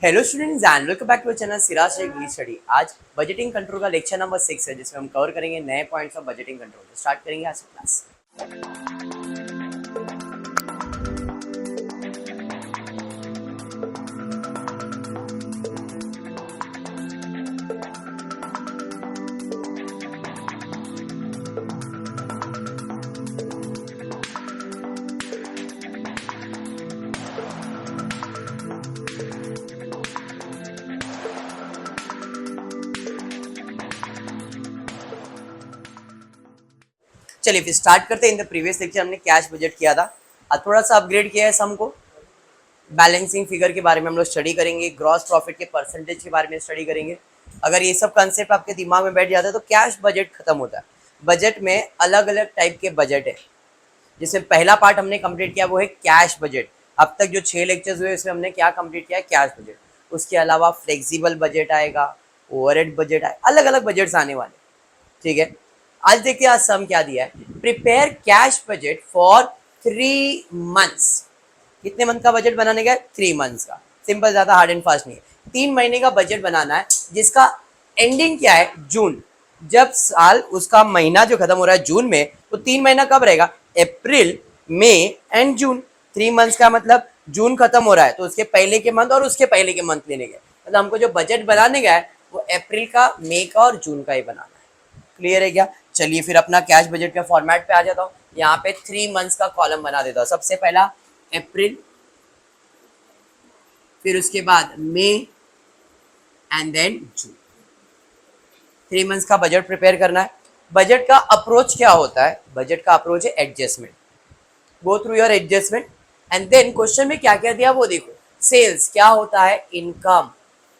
Hello students and welcome back to channel Siraj Shaikh study. आज budgeting control का lecture number 6 है, जिसमें हम कवर करेंगे नए पॉइंट्स ऑफ बजटिंग कंट्रोल। तो स्टार्ट करेंगे आज की क्लास। चलिए फिर स्टार्ट करते हैं। इन द प्रीवियस लेक्चर हमने कैश बजट किया था, आज थोड़ा सा अपग्रेड किया है सम को। बैलेंसिंग फिगर के बारे में हम लोग स्टडी करेंगे, ग्रॉस प्रॉफिट के परसेंटेज के बारे में स्टडी करेंगे। अगर ये सब कंसेप्ट आपके दिमाग में बैठ जाता है तो कैश बजट खत्म होता है। बजट में अलग अलग टाइप के बजट है, जिसमें पहला पार्ट हमने कंप्लीट किया वो है कैश बजट। अब तक जो 6 लेक्चर्स हुए उसमें हमने क्या कंप्लीट किया है? Cash budget. उसके अलावा फ्लेक्सिबल बजट आएगा, ओवरहेड बजट आएगा, अलग अलग बजट्स आने वाले। ठीक है, आज देखिए आज सम क्या दिया है। Prepare cash budget for 3 months. कितने मंथ का बजट बनाने का? 3 मंथ्स का। सिंपल, ज्यादा हार्ड एंड फास्ट नहीं है। 3 महीने का बजट बनाना है, जिसका एंडिंग क्या है? जून। जब साल उसका महीना जो खत्म हो रहा है जून में, तो 3 महीना कब रहेगा? अप्रैल, मई एंड जून। 3 मंथ्स का मतलब जून खत्म हो रहा है तो उसके पहले के मंथ और उसके पहले के मंथ लेने गए। मतलब हमको जो बजट बनाने का है वो अप्रैल का, मई का और जून का ही बनाना है। क्लियर है क्या? चलिए फिर अपना कैश बजट के फॉर्मेट पे आ जाता हूँ। यहाँ पे 3 मंथ्स का कॉलम बना देता हूँ। सबसे पहला अप्रैल, फिर उसके बाद मई एंड देन जून। 3 मंथ्स का बजट प्रिपेयर करना है। बजट का अप्रोच क्या होता है? बजट का अप्रोच है adjustment. Go through your adjustment and then question में क्या क्या दिया वो देखो। सेल्स क्या होता है? इनकम।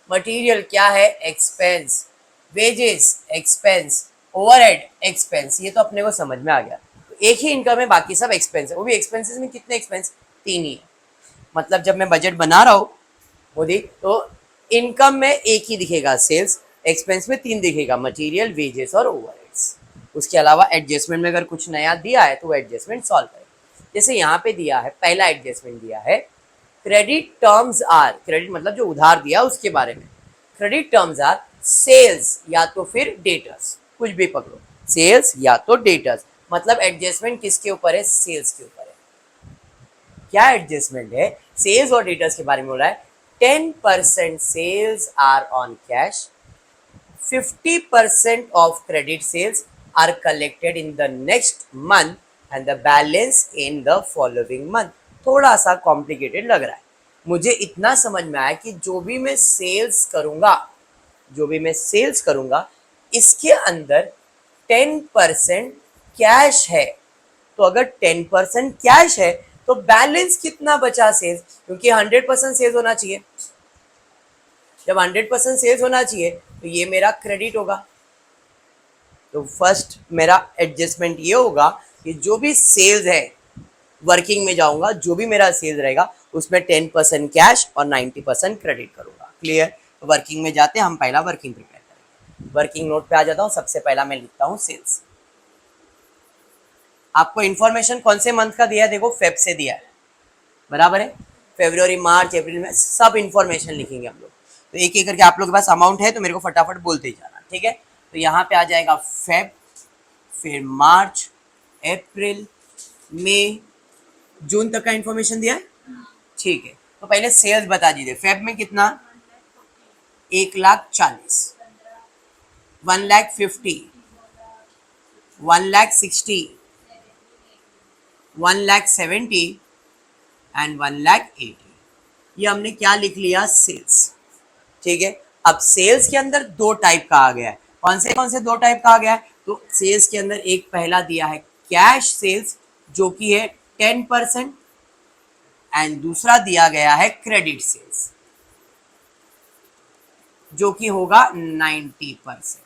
मटेरियल क्या है? Expense. Wages expense. Overhead expense. ये तो अपने को समझ में आ गया। तो एक ही इनकम है, बाकी सब एक्सपेंस है। वो भी एक्सपेंसेस में कितने एक्सपेंस? 3 ही है। मतलब जब मैं बजट बना रहा हूँ वो देख, तो इनकम में एक ही दिखेगा सेल्स, एक्सपेंस में 3 दिखेगा, मटेरियल, वेजेस और ओवरहेड्स। उसके अलावा एडजस्टमेंट में अगर कुछ नया दिया है तो वो एडजस्टमेंट सॉल्व करें। जैसे यहाँ पे दिया है, पहला एडजस्टमेंट दिया है क्रेडिट टर्म्स आर। क्रेडिट मतलब जो उधार दिया उसके बारे में। क्रेडिट टर्म्स आर सेल्स या तो फिर डेटर्स, कुछ भी पकड़ो, सेल्स या तो डेटर्स। मतलब एडजस्टमेंट किसके ऊपर है? सेल्स के ऊपर है। क्या एडजस्टमेंट है? सेल्स और डेटर्स के बारे में हो रहा है। 10% sales are on cash, 50% of credit sales are collected in the next month and the balance in the following month. थोड़ा सा कॉम्प्लिकेटेड लग रहा है। मुझे इतना समझ में आया कि जो भी मैं सेल्स करूंगा इसके अंदर 10% कैश है। तो अगर 10% कैश है तो बैलेंस कितना बचा सेल्स? क्योंकि 100% सेल्स होना चाहिए। जब 100% सेल्स होना चाहिए तो ये मेरा क्रेडिट होगा। तो फर्स्ट मेरा एडजस्टमेंट ये होगा कि जो भी सेल्स है, वर्किंग में जाऊंगा, जो भी मेरा सेल्स रहेगा उसमें 10% कैश और 90% क्रेडिट करूंगा। क्लियर? वर्किंग में जाते हैं हम, पहला वर्किंग प्रिपेयर करेंगे। वर्किंग नोट पे आ जाता हूँ। सबसे पहला मैं लिखता हूँ सेल्स। आपको इन्फॉर्मेशन कौन से मंथ का दिया है? देखो फेब से दिया है, बराबर है। फरवरी, मार्च, अप्रैल में सब इन्फॉर्मेशन लिखेंगे हम लोग। तो एक एक करके आप लोग के पास अमाउंट है तो मेरे को फटाफट बोलते ही जाना, ठीक है। तो यहाँ पे आ जाएगा फेब, फिर मार्च, अप्रैल, मई, जून तक का इन्फॉर्मेशन दिया है, ठीक है। तो पहले सेल्स बता दीजिए। फेब में कितना? 1,40,000, 1,50,000, 1,60,000, 1,70,000 एंड 1,80,000। ये हमने क्या लिख लिया? सेल्स। ठीक है। अब सेल्स के अंदर 2 टाइप का आ गया है। कौन से 2 टाइप का आ गया है? तो सेल्स के अंदर एक पहला दिया है कैश सेल्स, जो कि है 10%, एंड दूसरा दिया गया है क्रेडिट सेल्स, जो कि होगा 90%।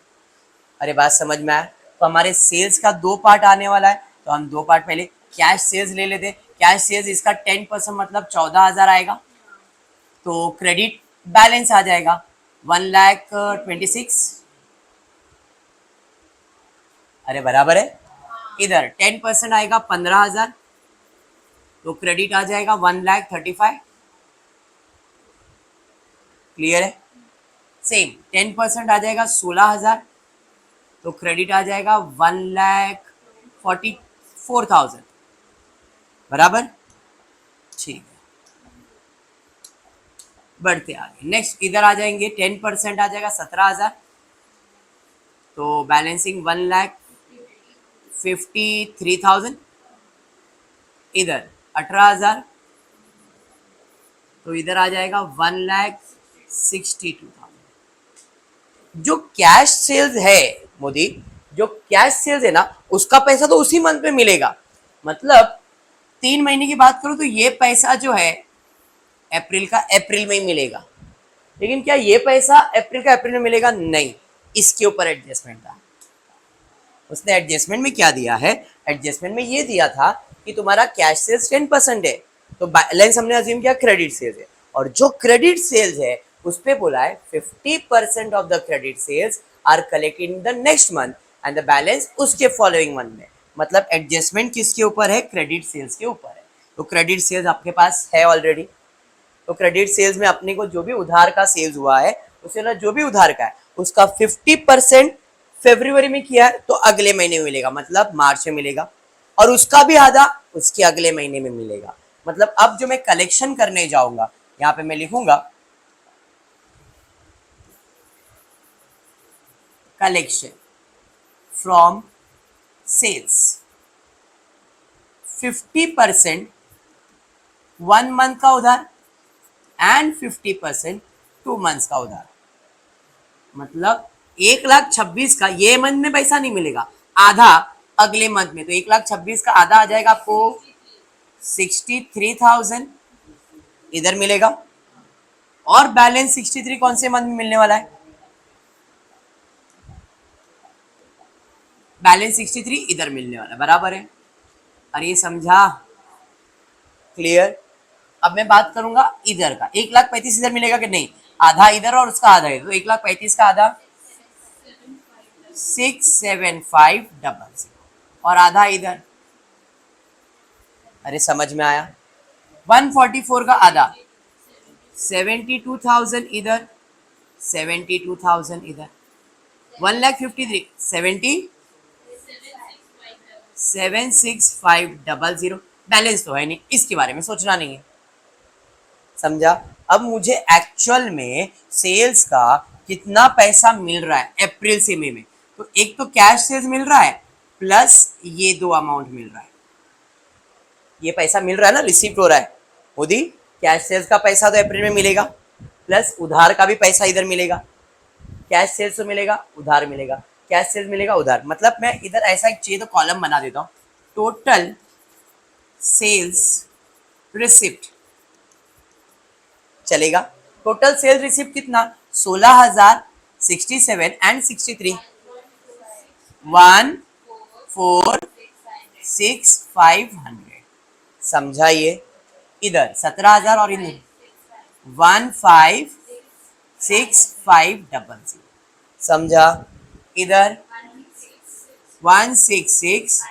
अरे बात समझ में आया? तो हमारे सेल्स का 2 पार्ट आने वाला है। तो हम 2 पार्ट पहले कैश सेल्स ले लेते। कैश सेल्स इसका 10% मतलब 14,000 आएगा। तो क्रेडिट बैलेंस आ जाएगा 1,26,000। अरे बराबर है। इधर 10% आएगा 15,000, तो क्रेडिट आ जाएगा 1,35,000। क्लियर है? सेम 10% आ जाएगा 16,000, तो क्रेडिट आ जाएगा 1,44,000, बराबर? ठीक है, बढ़ते आगे। नेक्स्ट इधर आ जाएंगे, 10% आ जाएगा 17,000, तो बैलेंसिंग 1,53,000। इधर 18,000, तो इधर आ जाएगा 1,62,000। जो कैश सेल्स है मोदी, जो कैश सेल्स है ना, उसका पैसा तो उसी मंथ में मिलेगा। मतलब 3 महीने की बात करूं तो ये पैसा जो है अप्रैल का अप्रैल में ही मिलेगा। लेकिन क्या ये पैसा अप्रैल का अप्रैल में मिलेगा? नहीं, इसके ऊपर एडजस्टमेंट था। उसने एडजस्टमेंट में क्या दिया है? एडजस्टमेंट में ये दिया था कि तुम्हारा कैश सेल्स 10% है, तो बैलेंस हमने अज्यूम किया क्रेडिट सेल्स है, और जो क्रेडिट सेल्स है उस पे बोला है 50% of the credit sales are collected in the next month and the balance उसके फॉलोइंग मंथ में। मतलब एडजस्टमेंट किसके ऊपर है? क्रेडिट सेल्स के ऊपर है। तो क्रेडिट सेल्स आपके पास है ऑलरेडी, तो क्रेडिट सेल्स में अपने को जो भी उधार का सेल्स हुआ है, उसे ना जो भी उधार का है उसका 50% फरवरी में किया है तो अगले महीने में मिलेगा, मतलब मार्च में मिलेगा, और उसका भी आधा उसके अगले महीने में मिलेगा। मतलब अब जो मैं कलेक्शन करने जाऊंगा, यहाँ पे मैं लिखूंगा कलेक्शन फ्रॉम सेल्स 50% 1 मंथ का उधार एंड 50% 2 मंथ्स का उधार। मतलब 1,26,000 का ये मंथ में पैसा नहीं मिलेगा, आधा अगले मंथ में। तो 1,26,000 का आधा आ जाएगा आपको 63,000 इधर मिलेगा, और बैलेंस 63 कौन से मंथ में मिलने वाला है? बैलेंस 63 इधर मिलने वाला है, बराबर है? अरे समझा? क्लियर? अब मैं बात करूंगा इधर का, 1,35,000 इधर मिलेगा कि नहीं? आधा इधर और उसका आधा इधर, तो 1,35,000 का आधा 67500 और आधा इधर। अरे समझ में आया? 144 का आधा 72,000 इधर, 72,000 इधर, 1,53,000 76500। बैलेंस तो है नहीं, इसके बारे में सोचना नहीं है, समझा? अब मुझे एक्चुअल में सेल्स का कितना पैसा मिल रहा है अप्रैल से मई में, तो एक तो कैश सेल्स मिल रहा है प्लस ये दो अमाउंट मिल रहा है। ये पैसा मिल रहा है ना, रिसीव हो रहा है मोदी। कैश सेल्स का पैसा तो अप्रैल में मिलेगा, प्लस उधार का भी पैसा इधर मिलेगा। कैश सेल्स तो मिलेगा, उधार मिलेगा, कैश सेल्स मिलेगा, उधार। मतलब मैं इधर ऐसा एक चाहिए तो कॉलम बना देता हूँ, टोटल सेल्स रिसिप्ट चलेगा। टोटल सेल्स रिसिप्ट कितना? 16,067 एंड 63, 1,46500। समझा? ये इधर 17,000 और इधर 1,56500। समझा? इधर 1,665।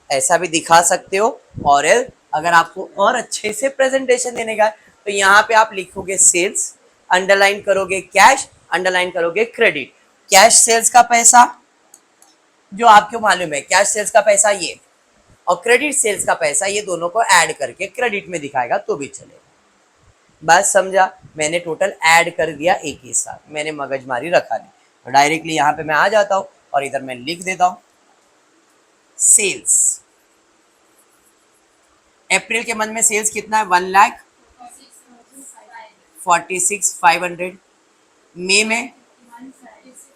ऐसा भी दिखा सकते हो, और अगर आपको और अच्छे से प्रेजेंटेशन देने का है तो यहाँ पे आप लिखोगे सेल्स, अंडरलाइन करोगे कैश, अंडरलाइन करोगे क्रेडिट। कैश सेल्स का पैसा जो आपको मालूम है, कैश सेल्स का पैसा ये, और क्रेडिट सेल्स का पैसा ये, दोनों को ऐड करके क्रेडिट में दिखाएगा तो भी चलेगा। बात समझा? मैंने टोटल ऐड कर दिया एक ही साथ, मैंने मगजमारी रखा नहीं, तो डायरेक्टली यहाँ पे मैं आ जाता हूँ और इधर मैं लिख देता हूँ सेल्स। अप्रैल के मंथ में सेल्स कितना है? 1,46,500। मई में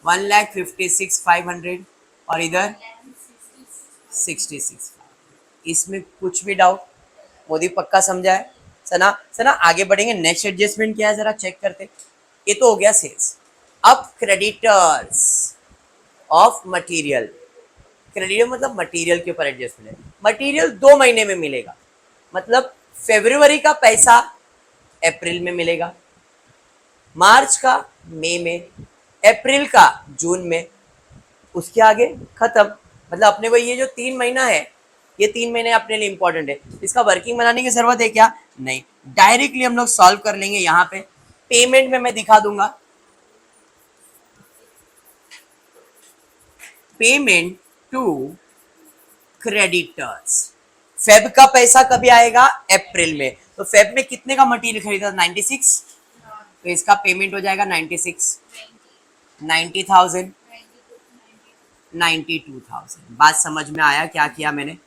1,56,500 और इधर 66। इसमें कुछ भी डाउट? मोदी पक्का समझा है? सना सना आगे बढ़ेंगे। नेक्स्ट एडजस्टमेंट क्या है जरा चेक करते। ये तो हो गया सेल्स। अब क्रेडिटर्स ऑफ मटेरियल। क्रेडिटर मतलब मटेरियल के ऊपर एडजस्टमेंट है। मटेरियल 2 महीने में मिलेगा, मतलब फरवरी का पैसा अप्रैल में मिलेगा, मार्च का मई में, अप्रैल का जून में, उसके आगे खत्म। मतलब अपने को ये जो 3 महीना है, ये 3 महीने अपने लिए इंपॉर्टेंट है। इसका वर्किंग बनाने की जरूरत है क्या? नहीं। डायरेक्टली हम लोग सॉल्व कर लेंगे। यहाँ पे पेमेंट में मैं दिखा दूंगा, पेमेंट टू क्रेडिटर्स। फेब का पैसा कभी आएगा? अप्रैल में। तो फेब में कितने का मटेरियल खरीदा? 96। तो इसका पेमेंट हो जाएगा 96, 90,000, 92,000। बात समझ में आया क्या किया मैंने?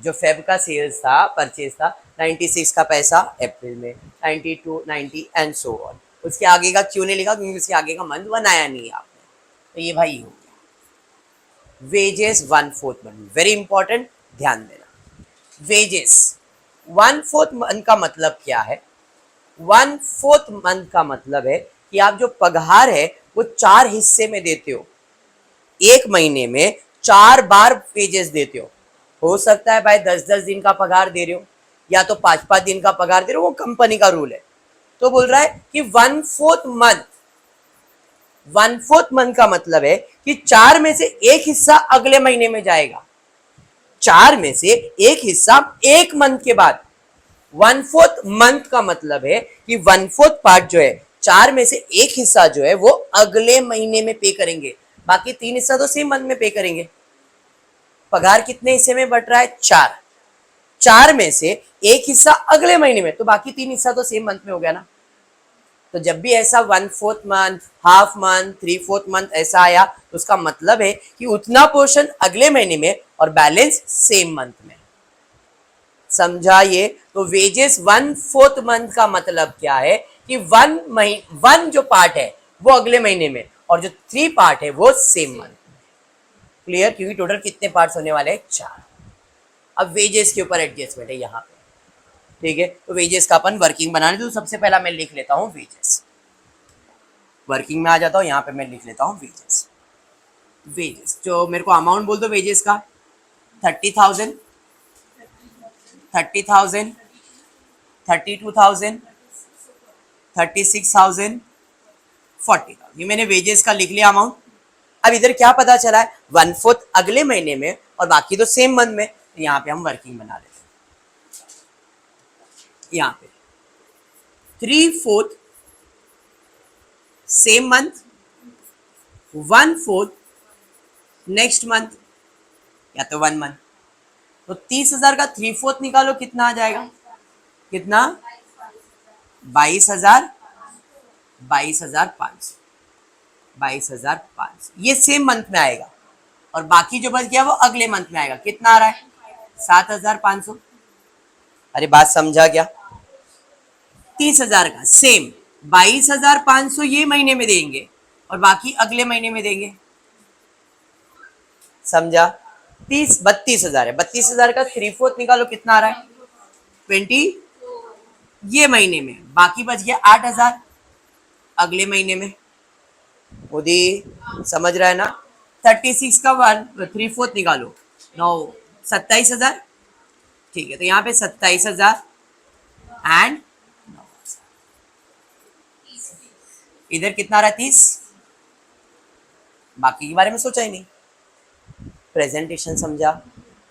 जो फेब का सेल्स था, परचेज था, 96 का पैसा अप्रैल में, 92, 90 एंड सो ऑन। उसके आगे का क्यों नहीं लिखा? क्योंकि उसके आगे का मंथ बनाया नहीं है आपने। तो ये भाई हो गया वेजेस 1/4 मंथ, वेरी इंपॉर्टेंट, ध्यान देना। वेजेस 1/4 मंथ का मतलब क्या है? 1/4 मंथ का मतलब है कि आप जो पगार है वो 4 हिस्से में देते हो। एक महीने में 4 बार वेजेस देते हो सकता है भाई 10-10 दिन का पगार दे रहे हो या तो 5-5 दिन का पगार दे रहे हो, वो कंपनी का रूल है। तो बोल रहा है कि 1/4 मंथ, 1/4 मंथ का मतलब है कि 4 में से एक हिस्सा अगले महीने में जाएगा, 4 में से एक हिस्सा एक मंथ के बाद। 1/4 मंथ का मतलब है कि 1/4 पार्ट जो है, 4 में से एक हिस्सा जो है वो अगले महीने में पे करेंगे, बाकी 3 हिस्सा तो सेम मंथ में पे करेंगे। पगार कितने हिस्से में बट रहा है? 4। 4 में से एक हिस्सा अगले महीने में, तो बाकी 3 हिस्सा तो सेम मंथ में हो गया ना। तो जब भी ऐसा 1/4 मंथ, हाफ मंथ, 3/4 मंथ ऐसा आया तो उसका मतलब है कि उतना पोर्शन अगले महीने में और बैलेंस सेम मंथ में। समझा ये? तो वेजेस 1/4 मंथ का मतलब क्या है कि 1 जो पार्ट है वो अगले महीने में और जो 3 पार्ट है वो सेम मंथ। क्लियर? क्योंकि टोटल कितने पार्ट्स होने वाले हैं? 4। अब वेजेस के ऊपर एडजस्टमेंट है यहाँ पे, ठीक है। तो वेजेस का अपन वर्किंग बनाने, तो सबसे पहला मैं लिख लेता हूँ वेजेस, वर्किंग में आ जाता हूँ, यहाँ पे मैं लिख लेता हूँ वेजेस। वेजेस जो मेरे को अमाउंट बोल दो वेजेस का, 30,000, 30,000, 32,000, 36,000, 40,000। ये मैंने वेजेस का लिख लिया अमाउंट। अब इधर क्या पता चला है? 1/4 अगले महीने में और बाकी तो सेम मंथ में। तो यहाँ पे हम वर्किंग बना लेते हैं। यहाँ पे 3/4 सेम मंथ, 1/4 नेक्स्ट मंथ या तो 1 मंथ। तो 30,000 का 3/4 निकालो, कितना आ जाएगा? कितना? 22,000, 22,500, 22,500। ये सेम मंथ में आएगा और बाकी जो बच गया वो अगले मंथ में आएगा। कितना आ रहा है? 7,500। अरे बात समझा क्या? 30,000 का सेम 22,500 ये महीने में देंगे और बाकी अगले महीने में देंगे। समझा? 32,000 है, 32,000 का 3/4 निकालो, कितना आ रहा है? 20 ये महीने में, बाकी बच गया 8,000 अगले महीने में। मोदी समझ रहा है ना? 36 का 3/4 निकालो, 9, 27,000। ठीक है, तो यहाँ पे 27,000 एंड इधर कितना रहा? 30। बाकी के बारे में सोचा ही नहीं, प्रेजेंटेशन समझा।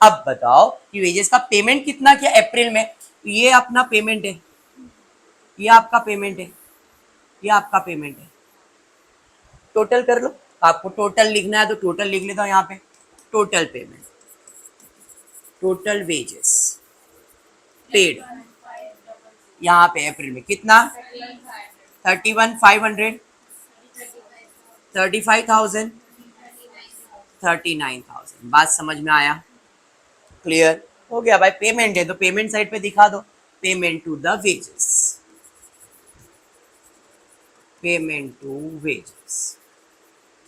अब बताओ कि वेजेस का पेमेंट कितना किया अप्रैल में? ये अपना पेमेंट है, ये आपका पेमेंट है, ये आपका पेमेंट है। टोटल कर लो, आपको टोटल लिखना है तो टोटल लिख लेता हूँ यहाँ पे। Total payment, total wages paid यहाँ पे अप्रैल में कितना? 31,500, 35,000, 39,000। बात समझ में आया? क्लियर हो गया भाई? पेमेंट है तो पेमेंट साइड पे दिखा दो, payment to the wages, payment to wages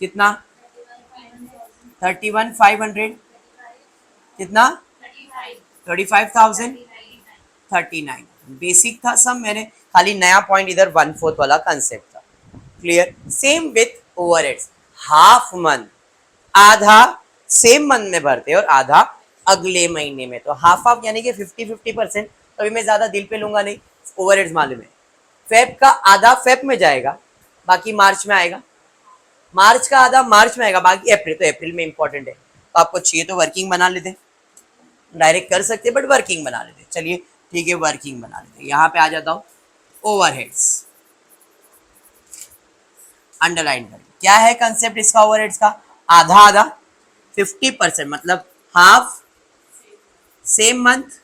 कितना? 31,500, कितना? 35,000, 39। बेसिक था सब, मैंने खाली नया पॉइंट इधर 1/4 वाला कंसेप्ट था। Clear? Same with overheads, half month, आधा सेम मंथ में भरते और आधा अगले महीने में। तो हाफ हाफ यानी कि 50-50%। अभी मैं ज्यादा दिल पे लूंगा नहीं, ओवरहेड्स मालूम है। फेब का आधा फेब में जाएगा, बाकी मार्च में आएगा, मार्च का आधा मार्च में आएगा, बाकी अप्रैल। तो अप्रैल में इंपॉर्टेंट है, तो आपको चाहिए तो वर्किंग बना लेते, डायरेक्ट कर सकते बट वर्किंग बना लेते। चलिए ठीक है, वर्किंग बना लेते हैं। यहाँ पे आ जाता हूँ ओवरहेड्स, अंडरलाइन कर। क्या है कंसेप्ट इसका ओवरहेड्स का? आधा आधा, 50% मतलब half same month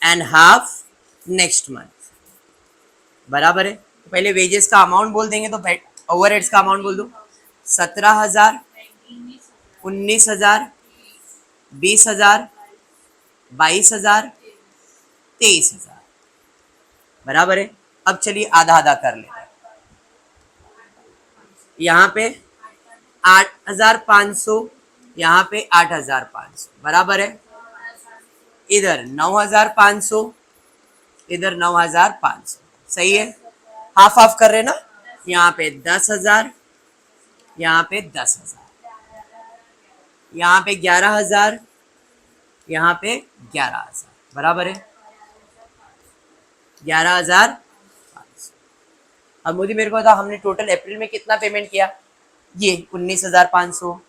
and half next month, बराबर है। तो पहले वेजेस का अमाउंट बोल देंगे, तो ओवरहेड्स का अमाउंट बोल दो। 17,000, 19,000, 20,000, 22,000, 23,000, बराबर है। अब चलिए आधा आधा कर लेते हैं। यहाँ पे 8,500, यहाँ पे 8,500, बराबर है। इधर 9,500, इधर 9,500, सही है। हाफ हाफ कर रहे ना, यहाँ पे 10,000, यहाँ पे 10,000, यहाँ पे 11,000, यहाँ पे 11,000, बराबर है। 11,500। अब मुझे मेरे को बता, हमने टोटल अप्रैल में कितना पेमेंट किया? ये 19,500,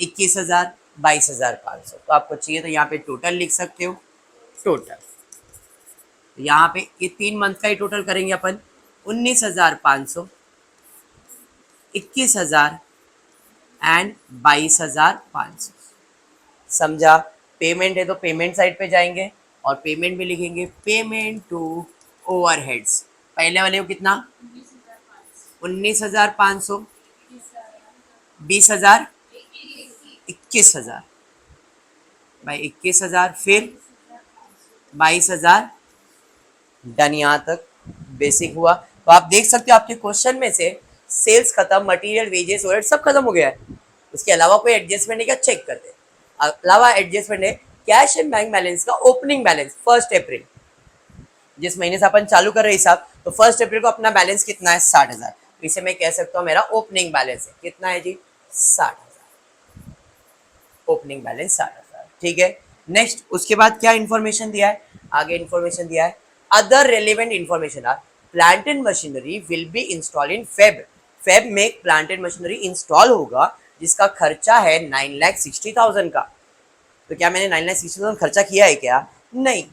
21,000, 22,500। तो आपको चाहिए तो यहाँ पे टोटल लिख सकते हो, टोटल। यहाँ पे ये 3 मंथ का ही टोटल करेंगे अपन। 19,500, 21,000 एंड 22,500, समझा? पेमेंट है तो पेमेंट साइड पे जाएंगे और पेमेंट भी लिखेंगे, पेमेंट टू ओवरहेड्स। पहले वाले को कितना? 19,500, 20,000, 21,000 भाई 21,000, फिर 22,000। डन, यहाँ तक बेसिक हुआ। तो आप देख सकते हो आपके क्वेश्चन में से सेल्स खत्म, मटेरियल, वेजेस, ओवरहेड सब खत्म हो गया है। उसके अलावा कोई एडजस्टमेंट है क्या, चेक करते हैं। अलावा एडजस्टमेंट है कैश एंड बैंक बैलेंस का ओपनिंग बैलेंस 1 अप्रैल, जिस महीने से अपन चालू कर रहे हैं हिसाब, तो 1 अप्रैल को अपना बैलेंस कितना है? 60,000। तो इसे मैं कह सकता हूँ मेरा ओपनिंग बैलेंस है। कितना है जी? 60,000। ओपनिंग बैलेंस 60,000, ठीक है। नेक्स्ट उसके बाद क्या इन्फॉर्मेशन दिया है? आगे इन्फॉर्मेशन दिया है, other relevant information are plant and machinery will be install in Feb. Feb में प्लांट एंड मशीनरी इंस्टॉल होगा जिसका खर्चा है 9,60,000 का। तो क्या मैंने 9,60,000 खर्चा किया है क्या? नहीं।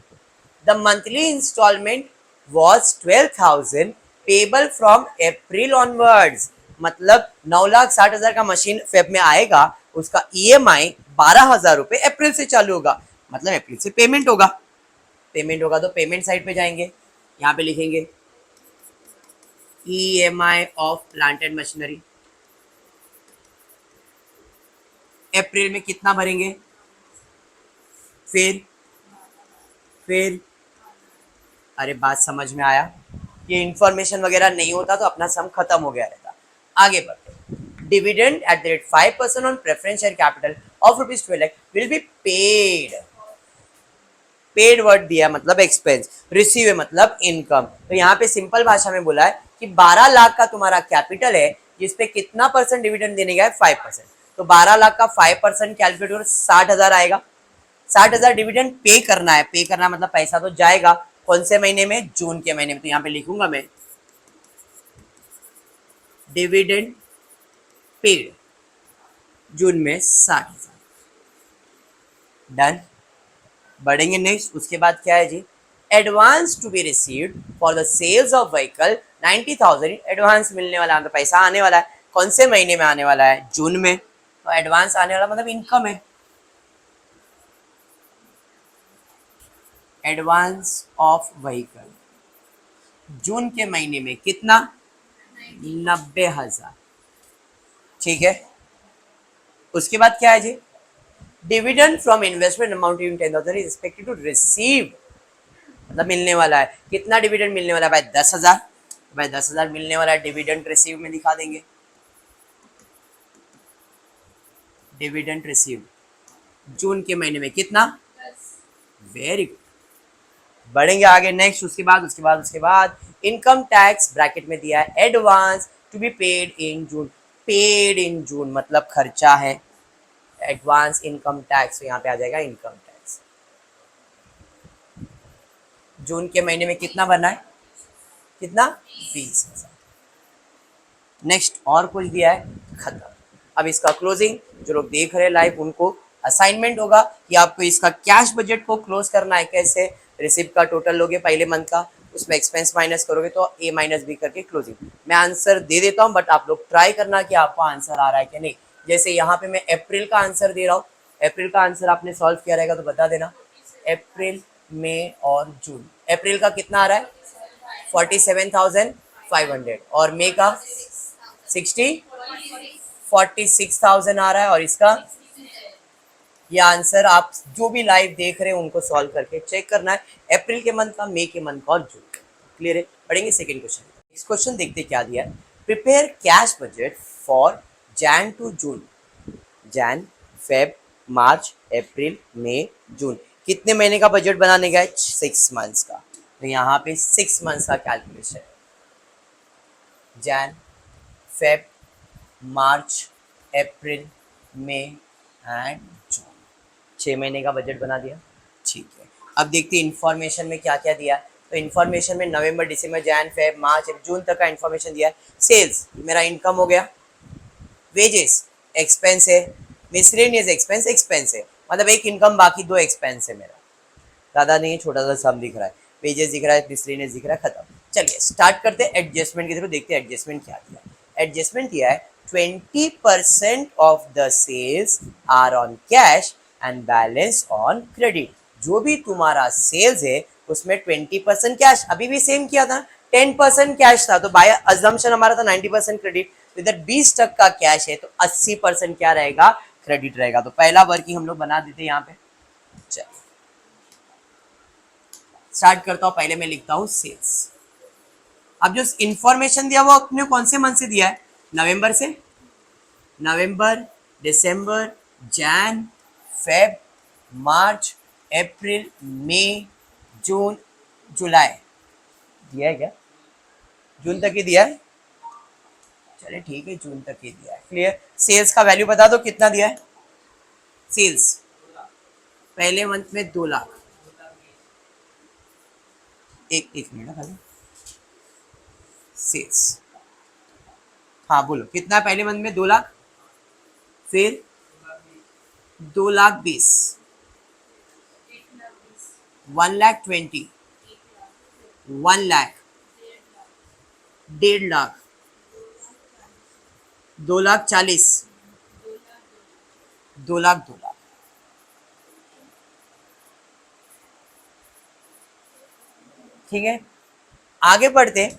The monthly installment was 12,000 payable from April onwards. मतलब 9,60,000 का मशीन फेब में आएगा, उसका EMI 12,000 रुपये अप्रैल से चालू होगा, मतलब अप्रैल से पेमेंट होगा। पेमेंट होगा तो पेमेंट साइड पे जाएंगे, यहाँ पे लिखेंगे EMI of plant and machinery. April में कितना भरेंगे? फिर अरे बात समझ में आया? ये इंफॉर्मेशन वगैरह नहीं होता तो अपना सम खत्म हो गया रहता। आगे बढ़ते। Dividend at the rate 5% on preference share capital of ₹12 lakh will be paid. Paid word दिया मतलब एक्सपेंस, रिसीव है मतलब इनकम। तो यहाँ पे सिंपल भाषा में बोला है कि 12 लाख का तुम्हारा कैपिटल है, जिसपे कितना परसेंट डिविडेंड देने का है? 5%। तो 12 लाख का 5% कैलकुलेट करो, 60,000 आएगा। 60,000 डिविडेंड पे करना है। पे करना मतलब पैसा तो जाएगा, कौन से महीने में? जून के महीने में। तो यहाँ पे लिखूंगा मैं डिविडेंड पेड जून में 60,000। डन। बढ़ेंगे नेक्स्ट। उसके बाद क्या है जी? Advance to be received for the sales of vehicle 90,000। Advance मिलने वाला है, तो पैसा आने वाला है। कौन से महीने में आने वाला है? जून में। तो एडवांस आने वाला मतलब इनकम है। एडवांस ऑफ व्हीकल जून के महीने में कितना? 90,000, ठीक है। उसके बाद क्या है जी? Dividend from investment amounting 10,000 is expected to receive, मतलब मिलने वाला है। कितना डिविडेंड मिलने वाला है भाई? 10,000। भाई 10,000 मिलने वाला है, डिविडेंड रिसीव में दिखा देंगे। डिविडेंड रिसीव जून के महीने में कितना? Very good. बढ़ेंगे आगे नेक्स्ट। उसके बाद इनकम टैक्स ब्रैकेट में दिया है advance to be paid in June. Paid in June मतलब खर्चा है, एडवांस इनकम टैक्स। तो यहाँ पे आ जाएगा इनकम टैक्स। जून के महीने में कितना भरना है? कितना? 20,000। नेक्स्ट और कुछ दिया है? खत्म। अब इसका क्लोजिंग, जो लोग देख रहे हैं लाइव उनको असाइनमेंट होगा कि आपको इसका कैश बजट को क्लोज करना है कैसे। रिसिप्ट का टोटल लोगे पहले मंथ का, उसमें एक्सपेंस माइनस करोगे तो ए माइनस बी करके क्लोजिंग। मैं आंसर दे देता हूँ बट आप लोग ट्राई करना कि आपको आंसर आ रहा है कि नहीं। जैसे यहाँ पे मैं अप्रैल का आंसर दे रहा हूँ, अप्रैल का आंसर आपने सॉल्व किया रहेगा तो बता देना। अप्रैल, मई और जून, अप्रैल का कितना आ रहा है 47,500 और मई का 46,000 आ रहा है और इसका ये आंसर आप जो भी लाइव देख रहे हैं उनको सॉल्व करके चेक करना है, अप्रैल के मंथ का, मई के मंथ का और जून का। क्लियर है? पढ़ेंगे सेकंड क्वेश्चन। नेक्स्ट क्वेश्चन देखते क्या दिया है। Prepare cash budget for Jan to June, Jan, Feb, March, April, May, June. कितने महीने का बजट बनाने का है? 6 मंथ्स का। तो यहाँ पे 6 मंथ्स का calculation, Jan, Feb, March, April, May and June. 6 महीने का बजट बना दिया। ठीक है, अब देखते हैं इन्फॉर्मेशन में क्या क्या दिया है। तो इन्फॉर्मेशन में नवंबर, दिसंबर, जैन, फेब, मार्च, जून तक का इन्फॉर्मेशन दिया है। सेल्स मेरा इनकम हो गया, वेजेस एक्सपेंस है, मिसलेनियस एक्सपेंस एक्सपेंस है, मतलब एक इनकम बाकी दो एक्सपेंस है मेरा, ज़्यादा नहीं, छोटा सा सम दिख रहा है, पेजेस दिख रहा है, मिसलेनियस दिख रहा है, खत्म। चलिए स्टार्ट करते हैं एडजस्टमेंट की तरफ, देखते हैं एडजस्टमेंट क्या दिया है। एडजस्टमेंट किया है 20% of the sales are on cash and balance on credit. जो भी तुम्हारा सेल्स है उसमें 20% कैश, अभी भी सेम किया था, 10% कैश था, तो बाय अजम्पशन हमारा था 90% क्रेडिट, तो इधर 20% का कैश है तो 80% क्या रहेगा? क्रेडिट रहेगा। तो पहला वर्किंग हम लोग बना देते हैं यहाँ पे। चलिए स्टार्ट करता हूँ, पहले मैं लिखता हूँ सेल्स। अब जो इंफॉर्मेशन दिया वो अपने कौन से मंथ से दिया है? नवंबर से, नवंबर, दिसंबर, Jain, Feb, March, April, May, जून, जुलाई दिया है क्या? जून तक ही दिया है, चलिए ठीक है, जून तक ही दिया है। क्लियर? सेल्स का वैल्यू बता दो कितना दिया है। सेल्स पहले मंथ में 2 लाख, एक मिनट खाली, सेल्स, हाँ बोलो कितना पहले मंथ में? 2 लाख, फिर 2,20,000, 1,20,000, 1,00,000, 1,50,000, 2,40,000, 2,00,000, 2,00,000। ठीक है, आगे बढ़ते।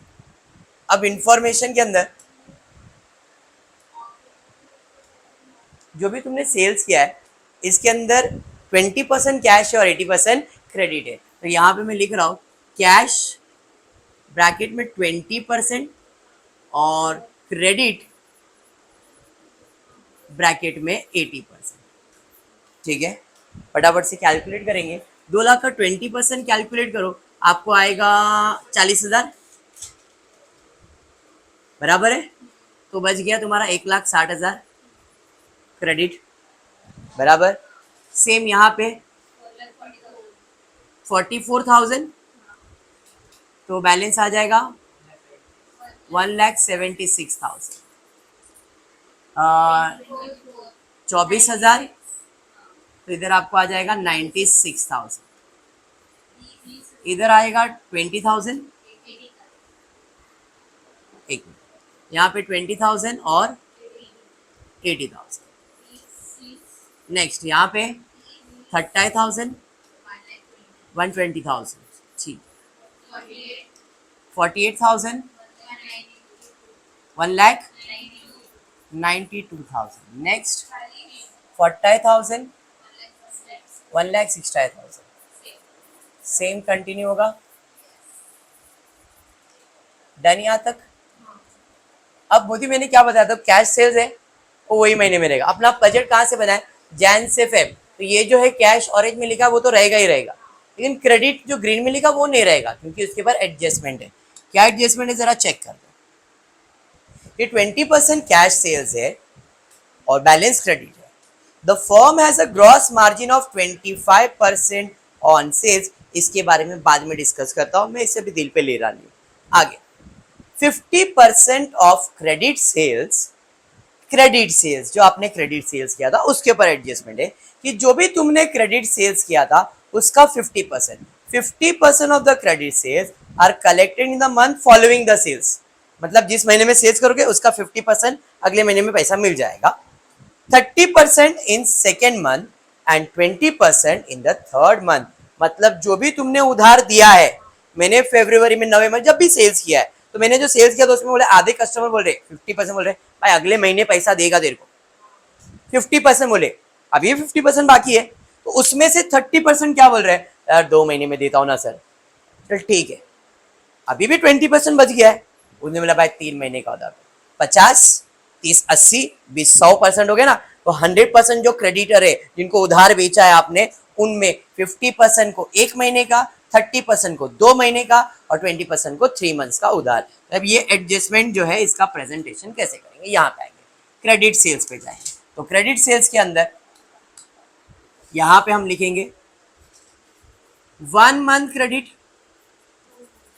अब इंफॉर्मेशन के अंदर जो भी तुमने सेल्स किया है इसके अंदर 20% कैश है और 80% क्रेडिट है। तो यहाँ पे मैं लिख रहा हूँ कैश ब्रैकेट में 20% और क्रेडिट ब्रैकेट में 80%। ठीक है, फटाफट से कैलकुलेट करेंगे। 2 लाख का 20% कैलकुलेट करो, आपको आएगा 40,000, बराबर है। तो बच गया तुम्हारा 1,60,000 क्रेडिट, बराबर। सेम यहाँ पे 44,000, तो बैलेंस आ जाएगा 1,76,000। 24,000, तो इधर आपको आ जाएगा 96,000, इधर आएगा 20,000, एक मिनट, यहाँ पे 20,000 और 80,000। नेक्स्ट यहाँ पे 30,000, 120,000, ठीक, 48,000, 1,92,000, नेक्स्ट 40,000, 1,60,000, सेम कंटिन्यू होगा। डन यहाँ तक? अब मोदी मैंने क्या बताया था, कैश सेल्स है वो वही महीने में रहेगा। अपना बजट कहाँ से बनाए? जैन से फेब, तो ये जो है कैश ऑरेंज में लिखा वो तो रहेगा ही रहेगा, लेकिन क्रेडिट जो ग्रीन में लिखा वो नहीं रहेगा क्योंकि उसके बाद एडजस्टमेंट है। क्या एडजस्टमेंट है जरा चेक कर दो। ये 20% कैश सेल्स है और बैलेंस क्रेडिट है। The firm has a gross margin of 25% on sales. इसके बारे में बाद में डिस्कस करता हूं, मैं इसे भी दिल पे ले रहा नहीं। आगे 50% of credit sales, credit sales जो आपने क्रेडिट सेल्स किया था उसके ऊपर एडजस्टमेंट है कि जो भी तुमने क्रेडिट सेल्स किया था उसका 50%। 50% of the credit sales are collected in the month following the sales, मतलब जिस महीने में सेल्स करोगे उसका 50% अगले महीने में पैसा मिल जाएगा, 30% in second month and 20% in the third month. मतलब जो भी तुमने उधार दिया है, मैंने फरवरी में, नवंबर जब भी सेल्स किया है, तो मैंने जो सेल्स किया तो उसमें बोले आधे कस्टमर बोल रहे 50% बोल रहे भाई अगले महीने पैसा देगा तेरे को, 50% बोले, अभी 50% बाकी है, तो उसमें से 30% क्या बोल रहे हैं, यार 2 महीने में देता हूँ ना सर, चल ठीक है, अभी भी 20% बच गया है। उसने बोला भाई 3 महीने का उधार, 50, 30, 80, 20, 100% हो गया ना, तो 100% जो क्रेडिटर है जिनको उधार बेचा है आपने, उनमें 50% को 1 महीने का, 30% को 2 महीने का और 20% को 3 मंथ्स का उधार। अब ये एडजस्टमेंट जो है इसका प्रेजेंटेशन कैसे करेंगे, यहाँ पे आएंगे, क्रेडिट सेल्स पे जाएंगे, तो क्रेडिट सेल्स के अंदर यहाँ पे हम लिखेंगे 1 month credit,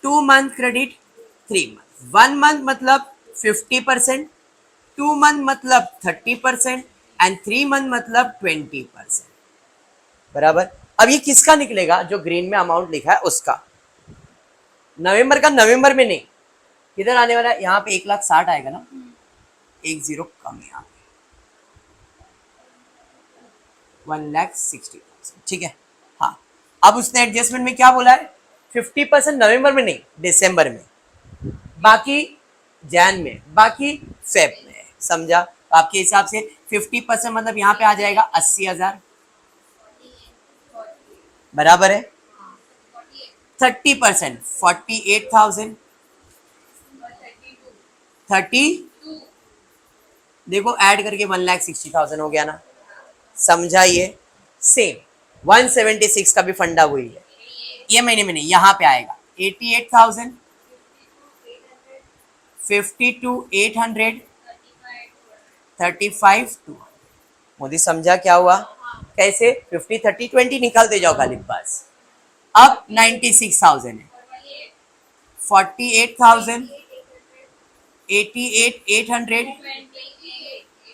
2 month credit, 3 month. 1 month मतलब 50%, 2 मंथ मतलब 30% एंड 3 मंथ मतलब 20%। बराबर। अब ये किसका निकलेगा, जो ग्रीन में अमाउंट लिखा है उसका, नवंबर का नवंबर में नहीं, किधर आने वाला है, यहाँ पे 1,60,000 आएगा ना, 10 कम यहाँ पे 1,60,000, ठीक है। हाँ, अब उसने एडजस्टमेंट में क्या बोला है, 50% नवंबर में नहीं, दिसंबर में, बाकी जैन में, बाकी फेब में, समझा। तो आपके हिसाब से 50% मतलब यहाँ पे आ जाएगा 80,000, बराबर है। 30% 48,000, 30, देखो ऐड करके 1,60,000 हो गया ना, समझा। ये सेम 176 का भी फंडा वही है, ये महीने में नहीं, यहाँ पे आएगा 88,000, 52,800, 35,200। मोदी समझा क्या हुआ, कैसे 50, 30, 20 निकालते जाओ खाली बस। अब 96,000 है, 48,000, 88,800,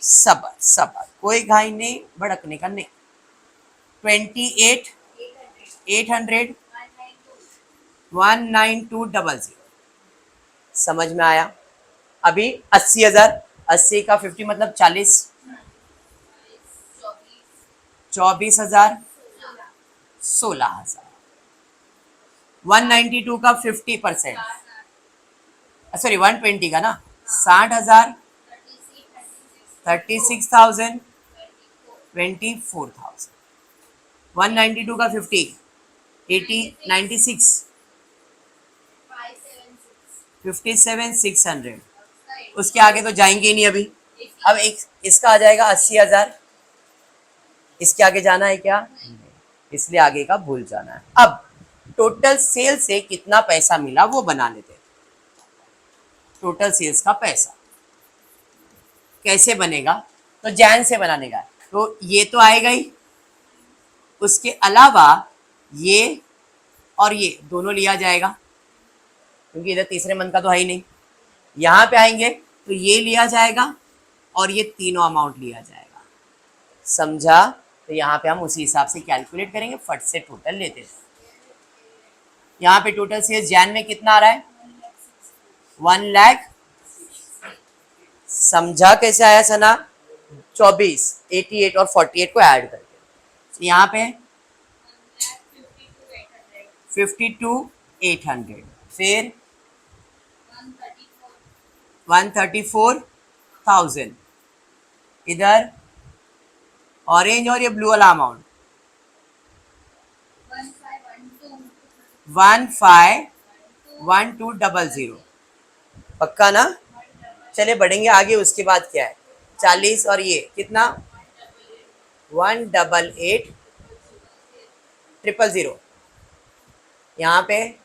सबर सबर, कोई घाई नहीं, भड़कने का नहीं, 28,800, 19200। समझ में आया। अभी 80,000, 80 का 50 मतलब 40, 24,000, 16,000, 192 का 50%, सॉरी 120 का ना, 60,000, 36,000, 24,000, 192 का 50, 80, 96, 57,600। उसके आगे तो जाएंगे ही नहीं अभी। अब एक इसका आ जाएगा 80,000, इसके आगे जाना है क्या, इसलिए आगे का भूल जाना है। अब टोटल सेल से कितना पैसा मिला वो बना लेते हैं। टोटल सेल्स का पैसा कैसे बनेगा, तो जैन से बनाने का, तो ये तो आएगा ही, उसके अलावा ये और ये दोनों लिया जाएगा, क्योंकि इधर तीसरे मंथ का तो है ही नहीं। यहाँ पे आएंगे तो ये लिया जाएगा और ये तीनों अमाउंट लिया जाएगा, समझा। तो यहाँ पे हम उसी हिसाब से कैलकुलेट करेंगे, फट से टोटल लेते हैं। यहाँ पे टोटल सेल्स जैन में कितना आ रहा है, 1 लाख, समझा कैसे आया सना, 24, 88 और 48 को ऐड करके, यहाँ पे 52,800, फिर 134,000, इधर ऑरेंज और ये ब्लू वाला अमाउंट 15,1200, पक्का ना। चले बढ़ेंगे आगे, उसके बाद क्या है, 40 और ये कितना 188,000, यहाँ पे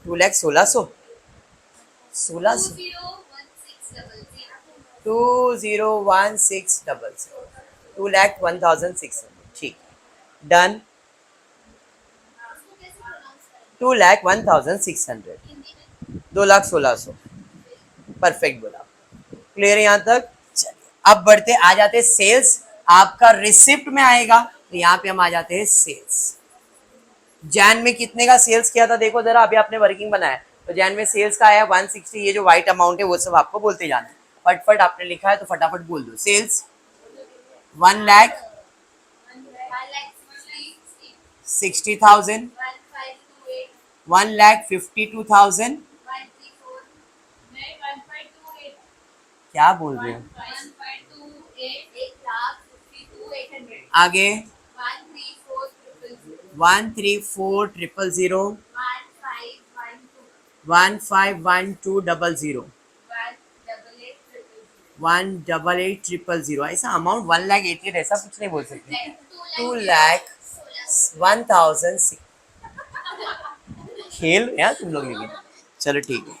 2,16,000, 201600, 2,01,600, ठीक, डन। 2,01,600, 2,16,000, परफेक्ट बोला, क्लियर है यहाँ तक। चलिए अब बढ़ते, आ जाते सेल्स, आपका रिसिप्ट में आएगा, तो यहाँ पे हम आ जाते हैं सेल्स। जैन में कितने का सेल्स किया था देखो जरा, अभी आपने वर्किंग बनाया तो जैन में सेल्स का आया 160। ये जो व्हाइट अमाउंट है वो सब आपको बोलते जाना है, फटफट आपने लिखा है तो फटाफट बोल दो। सेल्स 1,60,000, 1,52,000, क्या बोल रहे हो आगे? 134,000, 151200, 188,000। ऐसा अमाउंट 1,80,000 ऐसा कुछ नहीं बोल सकते। 2,01,000। खेल यार तुम लोग, लेकिन चलो ठीक है।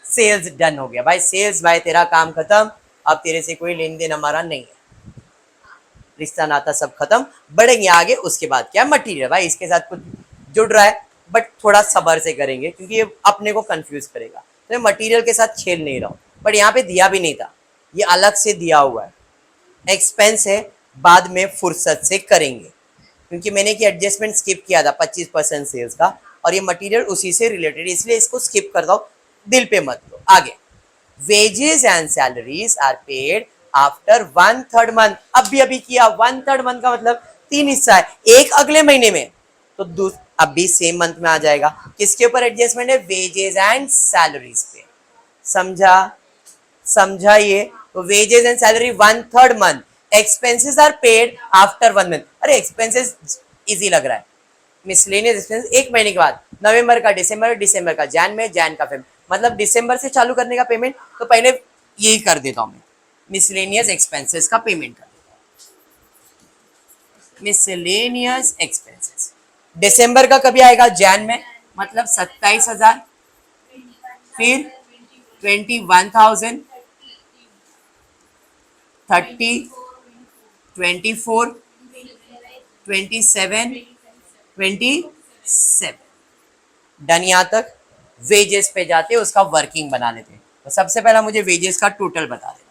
सेल्स डन हो गया भाई, सेल्स भाई तेरा काम खत्म। अब तेरे से कोई लेन देन हमारा नहीं है, रिश्ता नाता सब खत्म। बढ़ेंगे आगे, उसके बाद क्या मटीरियल भाई, इसके साथ कुछ जुड़ रहा है बट थोड़ा सबर से करेंगे क्योंकि ये अपने को कंफ्यूज करेगा। तो मैं मटीरियल के साथ खेल नहीं रहा हूँ, बट यहाँ पे दिया भी नहीं था, ये अलग से दिया हुआ है। एक्सपेंस है, बाद में फुर्सत से करेंगे क्योंकि मैंने कि एडजस्टमेंट स्किप किया था 25% सेल्स का, और ये मटेरियल उसी से रिलेटेड, इसलिए इसको स्किप कर दो, दिल पे मत लो। आगे, wages and salaries are paid after 1/3 month। अभी किया 1/3 मंथ का मतलब 3 हिस्सा है, एक अगले महीने में, तो अभी सेम मंथ में आ जाएगा। किसके ऊपर एडजस्टमेंट है? वेजेस एंड सैलरीज पे। समझा? समझा ये? तो wages and salary 1/3 month, expenses are paid after 1 month. अरे एक्सपेंसेस इजी लग रहा है, मिसलेनियस एक्सपेंस एक महीने के बाद, नवंबर का, दिसंबर, दिसंबर का, जैन में, जैन का फेब, मतलब दिसंबर से चालू करने का पेमेंट, तो पहले यही कर देता हूं मैं, मिसलेनियस एक्सपेंसेस का पेमेंट कर देता हूं। मिसलेनियस एक्सपेंसेस दिसंबर का कभी आएगा? जैन में, मतलब 27,000, फिर 21,000, 30, 24, 27, 27। डन। यहाँ तक वेजेस पे जाते, उसका वर्किंग बना लेते। तो सबसे पहला मुझे वेजेस का टोटल बता देना।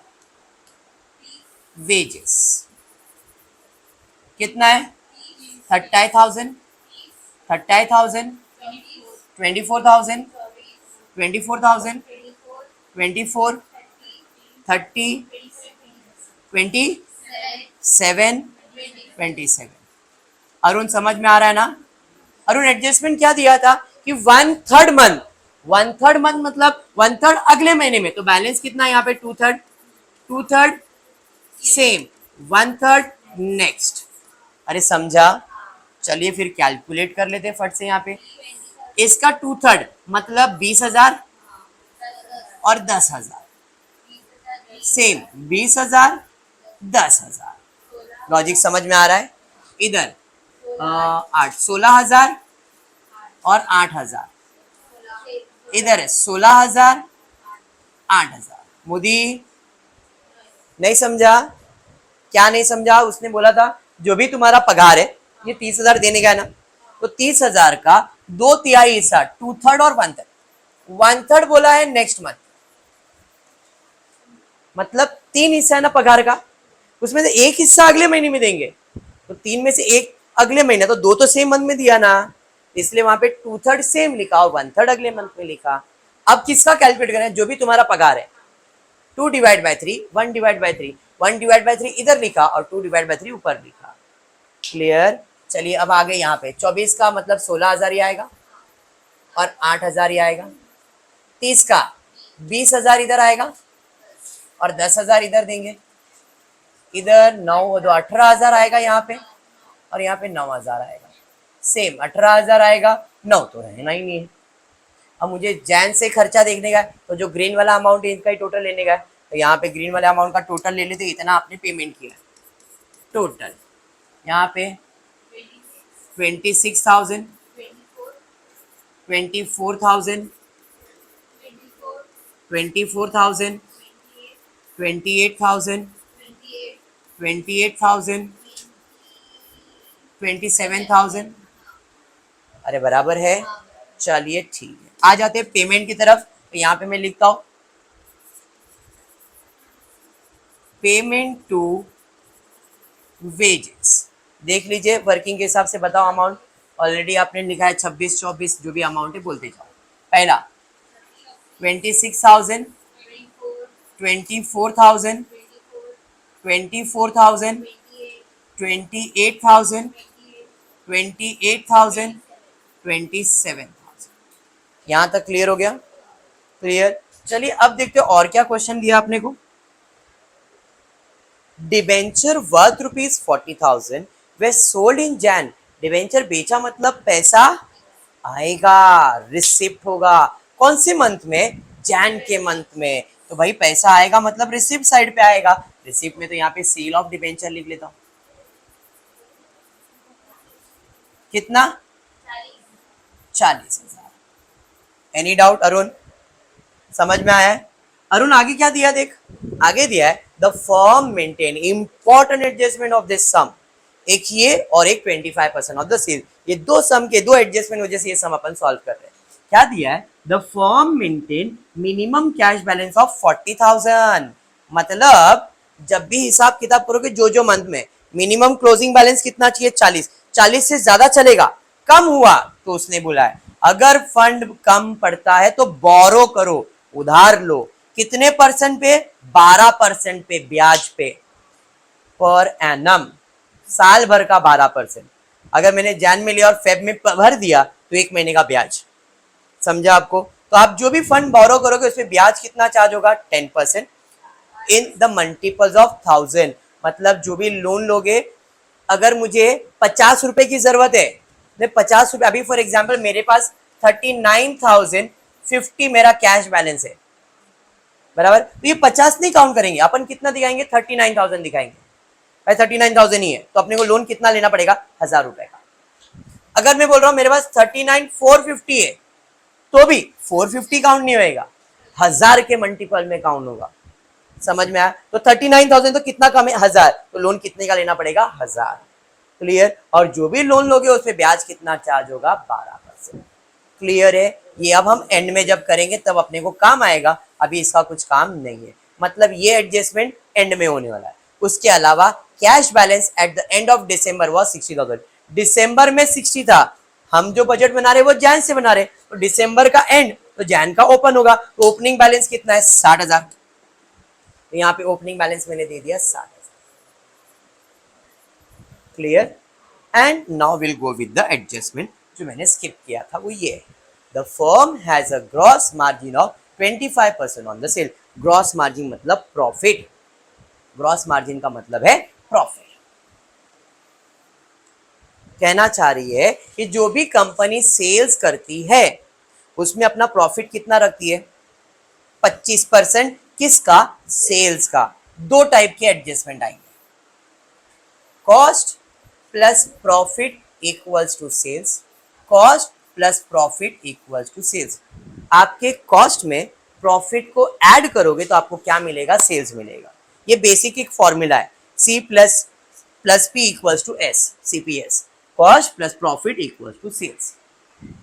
वेजेस कितना है? 30,000, 30,000, 24,000, 24,000, 24, 30, 27, 27। अरुण समझ में आ रहा है ना? अरुण एडजस्टमेंट क्या दिया था कि 1/3 मंथ, 1/3 मंथ मतलब 1/3 अगले महीने में, तो बैलेंस कितना है यहाँ पे? 2/3, 2/3 सेम, 1/3 नेक्स्ट। अरे समझा? चलिए फिर कैलकुलेट कर लेते हैं फट से। यहाँ पे इसका 2/3 मतलब 20,000 और 10,000, सेम 20,000, 10,000। लॉजिक समझ में आ रहा है? इधर 16,000 और 8,000, इधर है 16,000, 8,000। मोदी नहीं समझा? क्या नहीं समझा? उसने बोला था जो भी तुम्हारा पगार है, ये 30,000 देने का है ना, तो 30,000 का 2/3 हिस्सा, 2/3 और 1/3, 1/3 बोला है नेक्स्ट मंथ, मतलब 3 हिस्सा है ना पगार का, उसमें से एक हिस्सा अगले महीने में देंगे, तो 3 में से एक अगले महीने, तो 2 तो सेम मंथ में दिया ना, इसलिए वहां पे 2/3 सेम लिखा और 1/3 अगले मंथ में लिखा। अब किसका कैलकुलेट करना है? जो भी तुम्हारा पगार है, 2/3, 1/3, 1/3 इधर लिखा और 2/3 ऊपर लिखा। क्लियर? चलिए अब आगे यहाँ पे 24 का मतलब 16,000 ही आएगा और 8,000 ही आएगा। 30 का 20,000 इधर आएगा और 10,000 इधर देंगे, इधर 9 तो 18,000 आएगा यहाँ पे, और यहाँ पे 9,000 आएगा। सेम 18,000 आएगा, 9 तो रहना ही नहीं है। अब मुझे जैन से खर्चा देखने का है, तो जो ग्रीन वाला अमाउंट है इनका ही टोटल लेने का है, तो यहाँ पे ग्रीन वाले अमाउंट का टोटल ले लेते, इतना आपने पेमेंट किया टोटल। यहाँ पे 26,000, 24,000, 24,000, 28,000, 28,000, 27,000। अरे बराबर है। चलिए ठीक है, आ जाते हैं पेमेंट की तरफ। तो यहाँ पे मैं लिखता हूं पेमेंट टू वेजेस। देख लीजिए वर्किंग के हिसाब से बताओ अमाउंट, ऑलरेडी आपने लिखा है 26 24 जो भी अमाउंट है बोलते जाओ। पहला 26,000, 24,000, 24,000, 28,000, 28,000, 27,000। यहाँ तक क्लियर हो गया? क्लियर। चलिए अब देखते हो और क्या क्वेश्चन दिया आपने को। Debenture worth ₹40,000 way sold in Jain. Debenture बेचा मतलब पैसा आएगा, रिसिप्ट होगा। कौन से मंथ में? जैन के मंथ में। तो भाई पैसा आएगा मतलब रिसिप्ट साइड पे आएगा। रिसिप्ट में तो यहाँ पे सेल ऑफ डिबेंचर लिख लेता हूं। कितना? 40,000। Any doubt Arun? समझ में आया है? अरुण आगे क्या दिया देख, आगे दिया है the firm maintain important adjustment of this sum. एक ये और एक 25% ऑफ द सेल। ये दो सम के दो एडजस्टमेंट वजह से ये सम अपन सॉल्व कर रहे हैं। क्या दिया है? The firm maintain minimum cash balance of 40,000। मतलब जब भी हिसाब किताब करोगे जो जो मंथ में मिनिमम क्लोजिंग बैलेंस कितना चाहिए? 40। 40 से ज्यादा चलेगा, कम हुआ तो उसने बोला है अगर फंड कम पड़ता है तो बोरो करो, उधार लो। कितने परसेंट पे? 12% पे ब्याज पे, पर एनम, साल भर का 12%। अगर मैंने जैन में लिया और फेब में भर दिया तो एक महीने का ब्याज। समझा आपको? तो आप जो भी फंड बोरो करोगे उसमें ब्याज कितना चार्ज होगा? 10% इन द मल्टीपल्स ऑफ 1000। मतलब जो भी लोन लोगे, अगर मुझे 50 रुपए की जरूरत है, मैं 50 रुपए, अभी फॉर एग्जाम्पल मेरे पास 39,050 मेरा कैश बैलेंस है, बराबर। तो ये 50 नहीं काउंट करेंगे अपन, कितना दिखाएंगे? 39,000 दिखाएंगे। भाई 39,000 ही है तो अपने को लोन कितना लेना पड़ेगा? 1,000 रुपए का। अगर मैं बोल रहा हूं मेरे पास 39,450 है तो भी 450 काउंट नहीं होएगा, 1,000 के मल्टीपल में काउंट होगा। समझ में आया? तो 39,000 तो कितना कम है? 1,000। तो लोन कितने का लेना पड़ेगा? 1,000। क्लियर। और जो भी लोन लोगे उस पर ब्याज कितना चार्ज होगा? 12%। क्लियर है? ये अब हम एंड में जब करेंगे तब अपने को काम आएगा, अभी इसका कुछ काम नहीं है। मतलब ये एडजस्टमेंट एंड में होने वाला है। उसके अलावा cash balance at the end of December was 60,000। दिसंबर में 60 था। हम जो बजट बना रहे वो जैन से बना रहे, तो दिसंबर का एंड तो जैन का ओपन होगा, तो ओपनिंग बैलेंस कितना है? 60,000। तो यहाँ पे ओपनिंग बैलेंस मैंने दे दिया 60,000। Clear. And now will go with the adjustment. जो मैंने स्किप किया था वो ये है, the firm has a gross margin of 25% on the sale. Gross margin मतलब प्रॉफिट। ग्रॉस मार्जिन का मतलब है प्रॉफिट। कहना चाह रही है कि जो भी कंपनी सेल्स करती है उसमें अपना प्रॉफिट कितना रखती है? 25%। किसका? सेल्स का। दो टाइप के एडजस्टमेंट आएंगे, cost plus profit equals to sales. Cost plus profit equals to sales. आपके कॉस्ट में प्रॉफिट को ऐड करोगे तो आपको क्या मिलेगा? सेल्स मिलेगा। ये बेसिक एक फॉर्मूला है, C plus plus P equals to S, CPS. Cost plus profit equals to sales.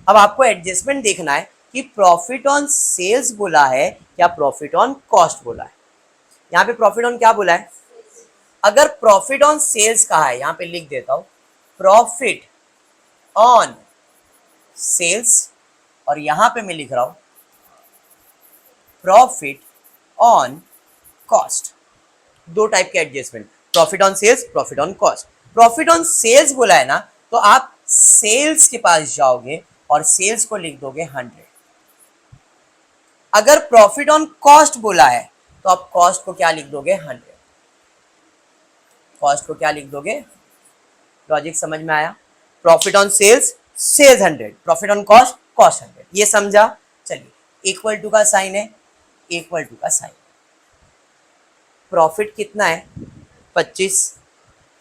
अब आपको एडजस्टमेंट देखना है कि प्रॉफिट ऑन सेल्स बोला है या प्रॉफिट ऑन कॉस्ट बोला है। यहाँ पे प्रॉफिट ऑन क्या बोला है? अगर प्रॉफिट ऑन सेल्स कहा है, यहां पे लिख देता हूं प्रॉफिट ऑन सेल्स, और यहां पे मैं लिख रहा हूं प्रॉफिट ऑन कॉस्ट। दो टाइप के adjustment, profit on sales, profit on cost. Profit on sales बोला है ना, तो आप सेल्स के पास जाओगे और सेल्स को लिख दोगे 100। अगर प्रॉफिट ऑन कॉस्ट बोला है तो आप कॉस्ट को क्या लिख दोगे? 100। कॉस्ट को क्या लिख दोगे? लॉजिक समझ में आया? Profit on sales, sales 100, profit on cost, cost 100। ये समझा? चलिए इक्वल टू का साइन है, इक्वल टू का साइन। प्रॉफिट कितना है? 25।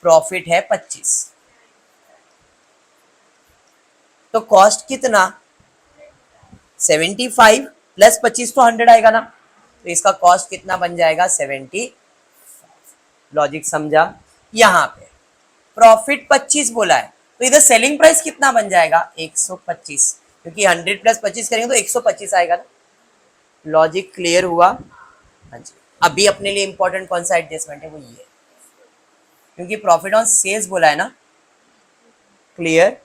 प्रॉफिट है 25, तो कॉस्ट कितना? 75 प्लस 25 तो 100 आएगा ना, तो इसका कॉस्ट कितना बन जाएगा? 70। लॉजिक समझा? यहां पे प्रॉफिट 25 बोला है तो इधर सेलिंग प्राइस कितना बन जाएगा? 125, क्योंकि 100 प्लस 25 करेंगे तो 125 आएगा ना। लॉजिक क्लियर हुआ? हाँ जी। अभी अपने लिए इंपॉर्टेंट कौन सा एडजस्टमेंट है? वो ये, क्योंकि प्रॉफिट ऑन सेल्स बोला है ना। क्लियर।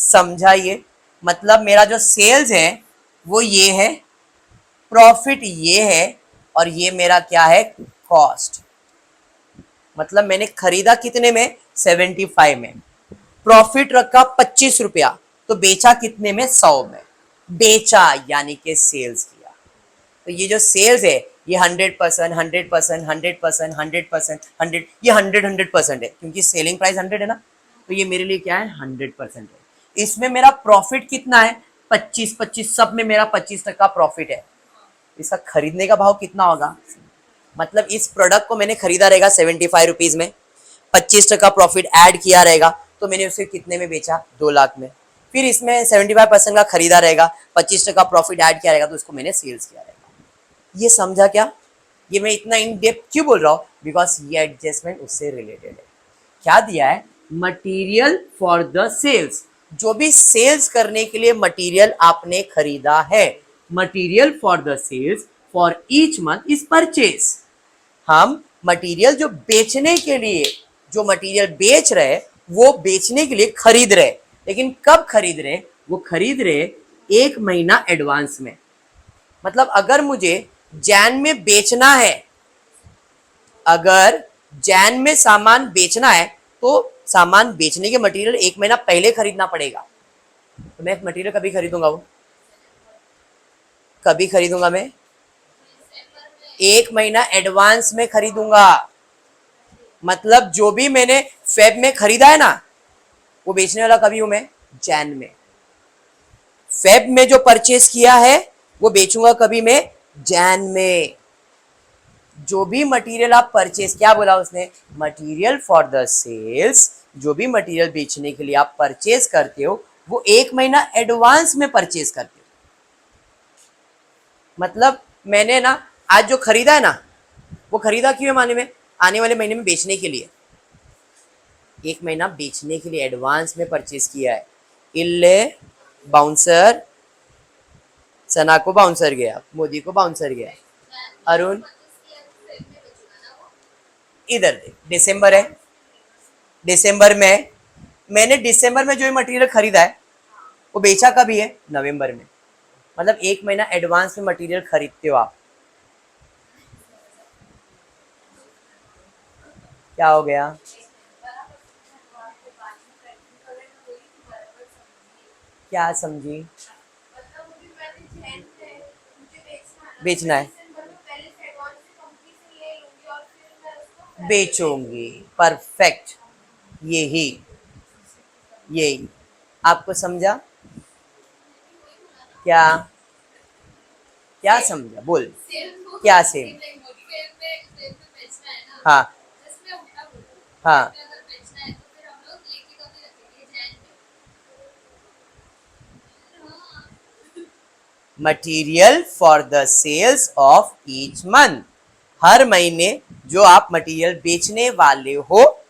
समझा ये? मतलब मेरा जो सेल्स है वो ये है, प्रॉफिट ये है, और ये मेरा क्या है, कॉस्ट। मतलब मैंने खरीदा कितने में, 75 में, प्रॉफिट रखा 25 रुपया, तो बेचा कितने में, 100 में। बेचा यानी कि सेल्स किया। तो ये जो सेल्स है ये 100%, 100%, 100%, 100%, 100, ये 100% है, क्योंकि सेलिंग प्राइस 100 है ना, तो ये मेरे लिए क्या है, 100% है। इसमें मेरा प्रॉफिट कितना है, 25, 25, सब में मेरा 25% प्रॉफिट है। इसका खरीदने का भाव कितना होगा, मतलब इस प्रोडक्ट को मैंने खरीदा रहेगा 75 रुपीज में, 25% प्रॉफिट ऐड किया रहेगा, तो मैंने उसे कितने में बेचा, 2 लाख में। फिर इसमें 75% का खरीदा रहेगा, 25% प्रॉफिट ऐड किया रहेगा, तो उसको मैंने सेल्स किया रहेगा। ये समझा क्या? ये मैं इतना इन डेप्थ क्यों बोल रहा हूँ, बिकॉज ये एडजस्टमेंट उससे रिलेटेड है। क्या दिया है, मटीरियल फॉर द सेल्स, जो भी सेल्स करने के लिए मटीरियल आपने खरीदा है, material for the sales for each month is purchase. हम मटेरियल जो बेचने के लिए, जो मटेरियल बेच रहे वो बेचने के लिए खरीद रहे, लेकिन कब खरीद रहे, वो खरीद रहे 1 महीना एडवांस में। मतलब अगर मुझे जैन में बेचना है, अगर जैन में सामान बेचना है, तो सामान बेचने के मटेरियल 1 महीना पहले खरीदना पड़ेगा। तो मैं मटेरियल कभी खरीदूंगा, वो कभी खरीदूंगा मैं 1 महीना एडवांस में खरीदूंगा। मतलब जो भी मैंने फेब में खरीदा है ना, वो बेचने वाला कभी हूं मैं, जैन में। फेब में जो परचेस किया है वो बेचूंगा कभी मैं, जैन में। जो भी मटेरियल आप परचेस, क्या बोला उसने, मटेरियल फॉर द सेल्स, जो भी मटेरियल बेचने के लिए आप परचेस करते हो वो 1 महीना एडवांस में परचेस करते हो। मतलब मैंने ना आज जो खरीदा है ना, वो खरीदा क्यों है, माने में आने वाले महीने में बेचने के लिए, 1 महीना बेचने के लिए एडवांस में परचेस किया है। इल्ले बाउंसर, सना को बाउंसर गया, मोदी को बाउंसर गया, अरुण इधर देख, दिसंबर है, दिसंबर में मैंने दिसंबर में जो मटेरियल खरीदा है वो बेचा कभी है, नवंबर में। मतलब 1 महीना एडवांस में मटेरियल खरीदते हो आप। क्या हो गया, क्या समझी, बेचना है, बेचूंगी, परफेक्ट, यही यही आपको समझा क्या, क्या समझा, बोल, क्या सेम, हाँ हाँ, material for the sales of each month, हर महीने जो आप मटेरियल बेचने वाले हो,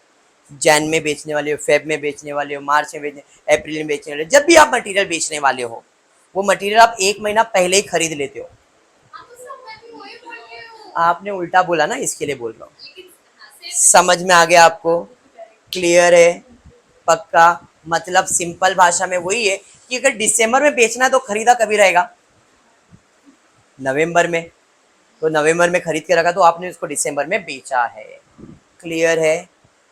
जैन में बेचने वाले हो, फेब में बेचने वाले हो, मार्च में बेचने, अप्रैल में बेचने वाले हो, जब भी आप मटेरियल बेचने वाले हो वो मटेरियल आप 1 महीना पहले ही खरीद लेते हो। आपने उल्टा बोला ना, इसके लिए बोल रहा हूँ। समझ में आ गया आपको, क्लियर है, पक्का? मतलब सिंपल भाषा में वही है कि अगर दिसंबर में बेचना है तो खरीदा कभी रहेगा, नवंबर में। तो नवंबर में खरीद के रखा तो आपने उसको दिसंबर में बेचा है। क्लियर है?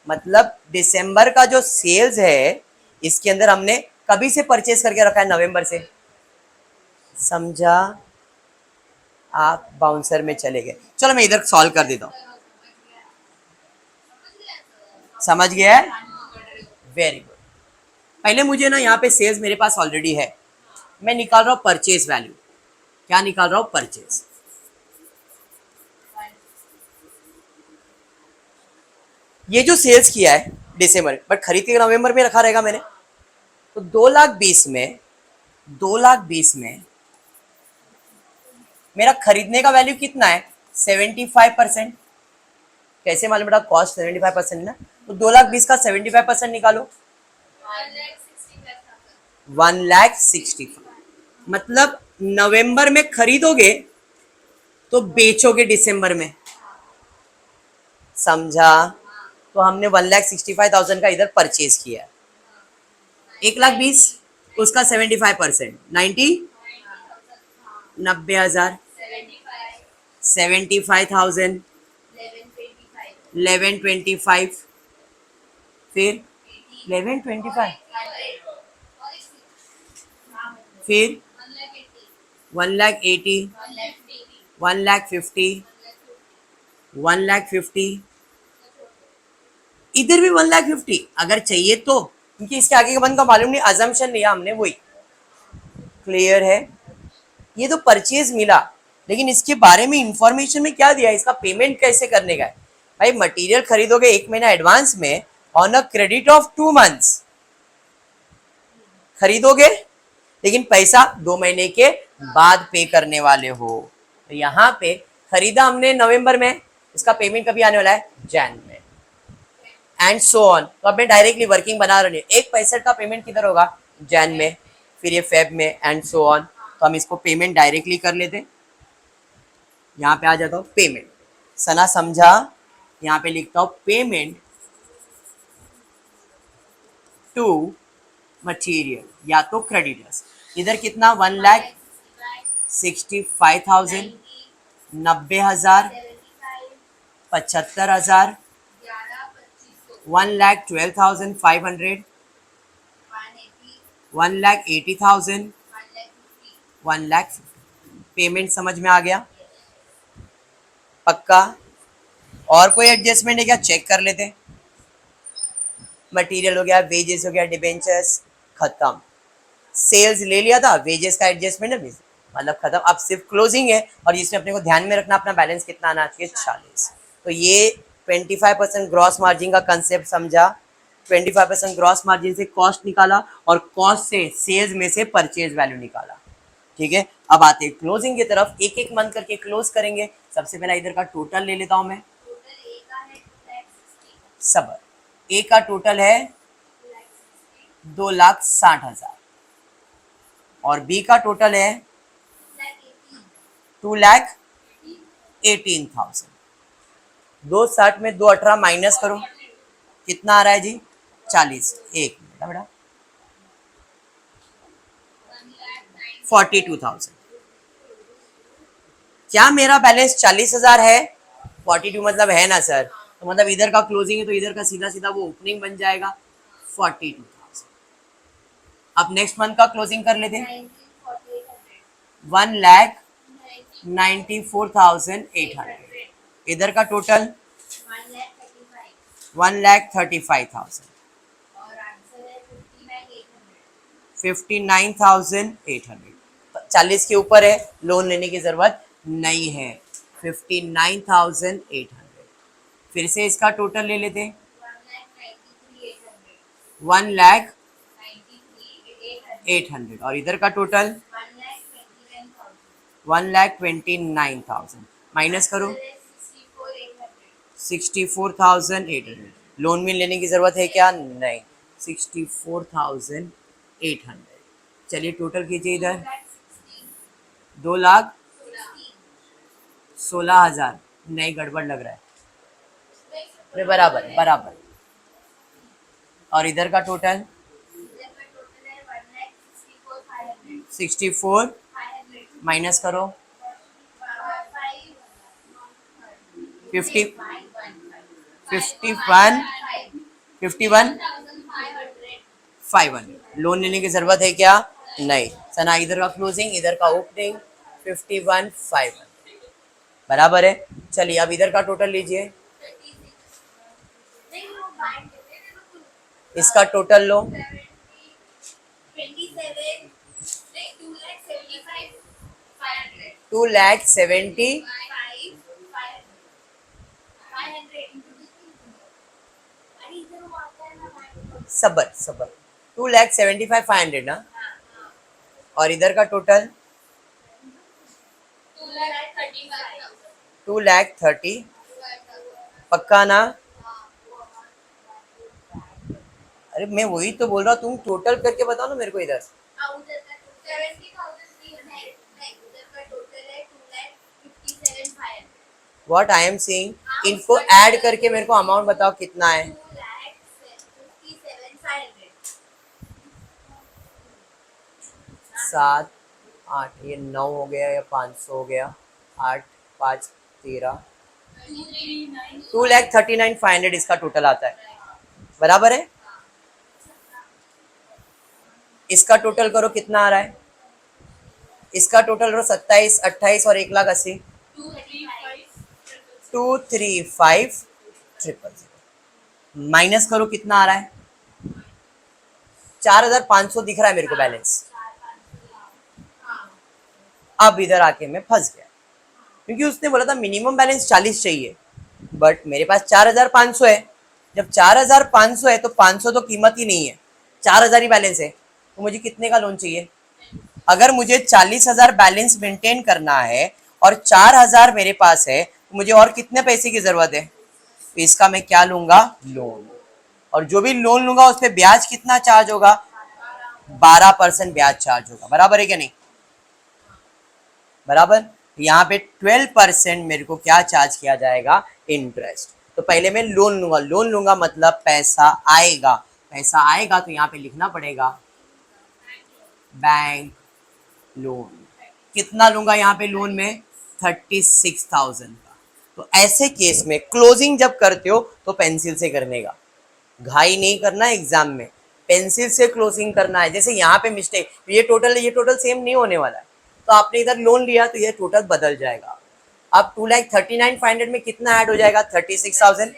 मतलब दिसंबर का जो सेल्स है इसके अंदर हमने कभी से परचेस करके रखा है, नवंबर से। समझा? आप बाउंसर में चले गए। चलो मैं इधर सॉल्व कर देता हूँ। समझ गया है? Very good. पहले मुझे ना यहाँ पे सेल्स मेरे पास ऑलरेडी है, मैं निकाल रहा हूँ परचेज वैल्यू। क्या निकाल रहा हूँ? परचेज। ये जो सेल्स किया है दिसंबर, बट खरीद के नवंबर में रखा रहेगा मैंने, तो 2,20,000 में, 2,20,000 में मेरा खरीदने का वैल्यू कितना है? 75%। कैसे मालूम बेटा? कॉस्ट 75% ना, तो 2,20,000 का 75% निकालो, 1,65,000। मतलब नवंबर में खरीदोगे तो बेचोगे दिसंबर में। समझा? तो हमने 1,65,000 का इधर परचेज किया, 1,20,000 उसका 75%, 90,000, 75,000, 1125, फिर 1125, फिर 1,80,000, 1,50,000, 1,50,000, इधर भी 1,50,000 अगर चाहिए तो, क्योंकि इसके आगे के बंद का मालूम नहीं, अजम्पशन लिया हमने वही। क्लियर है? ये तो परचेज मिला, लेकिन इसके बारे में इंफॉर्मेशन में क्या दिया है, इसका पेमेंट कैसे करने का है। भाई मटेरियल खरीदोगे 1 महीना एडवांस में on a credit of 2 months खरीदोगे, लेकिन पैसा 2 महीने के बाद पे करने वाले हो। तो यहाँ पे खरीदा हमने नवंबर में, इसका पेमेंट कभी आने वाला है, जैन में, एंड सो ऑन। तो अब मैं डायरेक्टली वर्किंग बना रही हूँ, 1 पैसे का पेमेंट किधर होगा, जैन में, फिर ये फेब में, एंड सो ऑन। तो हम इसको पेमेंट डायरेक्टली कर लेते, यहाँ पे आ जाता हूँ पेमेंट, सना समझा, यहाँ पे लिखता हूँ पेमेंट टू मटीरियल या तो क्रेडिटर्स। इधर कितना, 1,65,000, 90,000, 75,000, 1,12,500, 1,80,000, 1,00,000। पेमेंट समझ में आ गया? पक्का? और कोई एडजस्टमेंट है क्या, चेक कर लेते। मटेरियल हो गया, वेजेस हो गया, डिबेंचर्स खत्म, सेल्स ले लिया था, वेजेस का एडजस्टमेंट है मतलब खत्म। अब सिर्फ क्लोजिंग है, और इसमें अपने को ध्यान में रखना अपना बैलेंस कितना आना चाहिए, 40। तो ये 25% ग्रॉस मार्जिन का कंसेप्ट समझा, 25% ग्रॉस मार्जिन से कॉस्ट निकाला, और कॉस्ट से सेल्स में से परचेज वैल्यू निकाला। ठीक है, अब आते हैं क्लोजिंग की तरफ, एक एक मंथ करके क्लोज करेंगे। सबसे पहला इधर का टोटल ले लेता हूं मैं, सबर ए का टोटल है 2,60,000, और बी का टोटल है 2,18,000। 2,60 में 2,18 माइनस करो, कितना आ रहा है जी, 40। एक मिनट बेटा, 42,000। क्या मेरा बैलेंस 40,000 है? 42 मतलब है ना सर, तो मतलब इधर का क्लोजिंग है तो इधर का सीधा सीधा वो ओपनिंग बन जाएगा 42,000। अब नेक्स्ट मंथ का क्लोजिंग कर लेते हैं, 1,94,800। इधर का टोटल 1,35,000, 59,800। 40 के ऊपर है, लोन लेने की जरूरत नहीं है, 59,800। फिर से इसका टोटल ले लेते हैं, 1,08,000, और इधर का टोटल 1,29,000। माइनस करो, 64,800। लोन में लेने की जरूरत है क्या, नहीं, 64,800। चलिए टोटल कीजिए इधर, 2,16,000। नहीं, गड़बड़ लग रहा है, अरे बराबर बराबर। और इधर का टोटल 64, माइनस करो 50, 51, 500। लोन लेने की जरूरत है क्या, नहीं। सना इधर का क्लोजिंग, इधर का ओपनिंग, 51,500 बराबर है। चलिए अब इधर का टोटल लीजिए, इसका टोटल लो, 2,70,000। सबर सबर, 2,75,500 ना, और इधर का टोटल 2,30,000। पक्का ना? अरे मैं वही तो बोल रहा हूँ, तुम टोटल करके बताओ ना मेरे को इधर। व्हाट आई एम सेइंग, इनको ऐड करके मेरे को अमाउंट बताओ कितना है। 7 8, ये 9 हो गया या 500 हो गया, 8 5 13, 2,39,500 इसका टोटल आता है, बराबर है। इसका टोटल करो कितना आ रहा है, इसका टोटल करो 27 28 और 1,80,000, 235,000 माइनस करो कितना आ रहा है, 4,500 दिख रहा है मेरे को बैलेंस। अब इधर आके मैं फंस गया क्योंकि उसने बोला था मिनिमम बैलेंस 40 चाहिए, बट मेरे पास 4,500 है। जब 4,500 है तो 500 तो कीमत ही नहीं है, 4,000 ही बैलेंस है, तो मुझे कितने का लोन चाहिए। अगर मुझे 40,000 बैलेंस मेंटेन करना है और 4,000 मेरे पास है तो मुझे और कितने पैसे की जरूरत है, तो इसका मैं क्या लूंगा, लोन। और जो भी लोन लूंगा उस पर ब्याज कितना चार्ज होगा, 12% ब्याज चार्ज होगा, बराबर है क्या नहीं, बराबर। यहाँ पे 12% मेरे को क्या चार्ज किया जाएगा, इंटरेस्ट। तो पहले मैं लोन लूंगा, लोन लूंगा मतलब पैसा आएगा, पैसा आएगा तो यहाँ पे लिखना पड़ेगा बैंक लोन। कितना लूंगा यहाँ पे लोन में, 36,000 का। तो ऐसे केस में क्लोजिंग जब करते हो तो पेंसिल से करने का, घाई नहीं करना एग्जाम में, पेंसिल से क्लोजिंग करना है। जैसे यहाँ पे मिस्टेक, ये टोटल सेम नहीं होने वाला है, तो आपने इधर लोन लिया तो ये टोटल बदल जाएगा। अब 2,39,500 में कितना ऐड हो जाएगा, 36,000,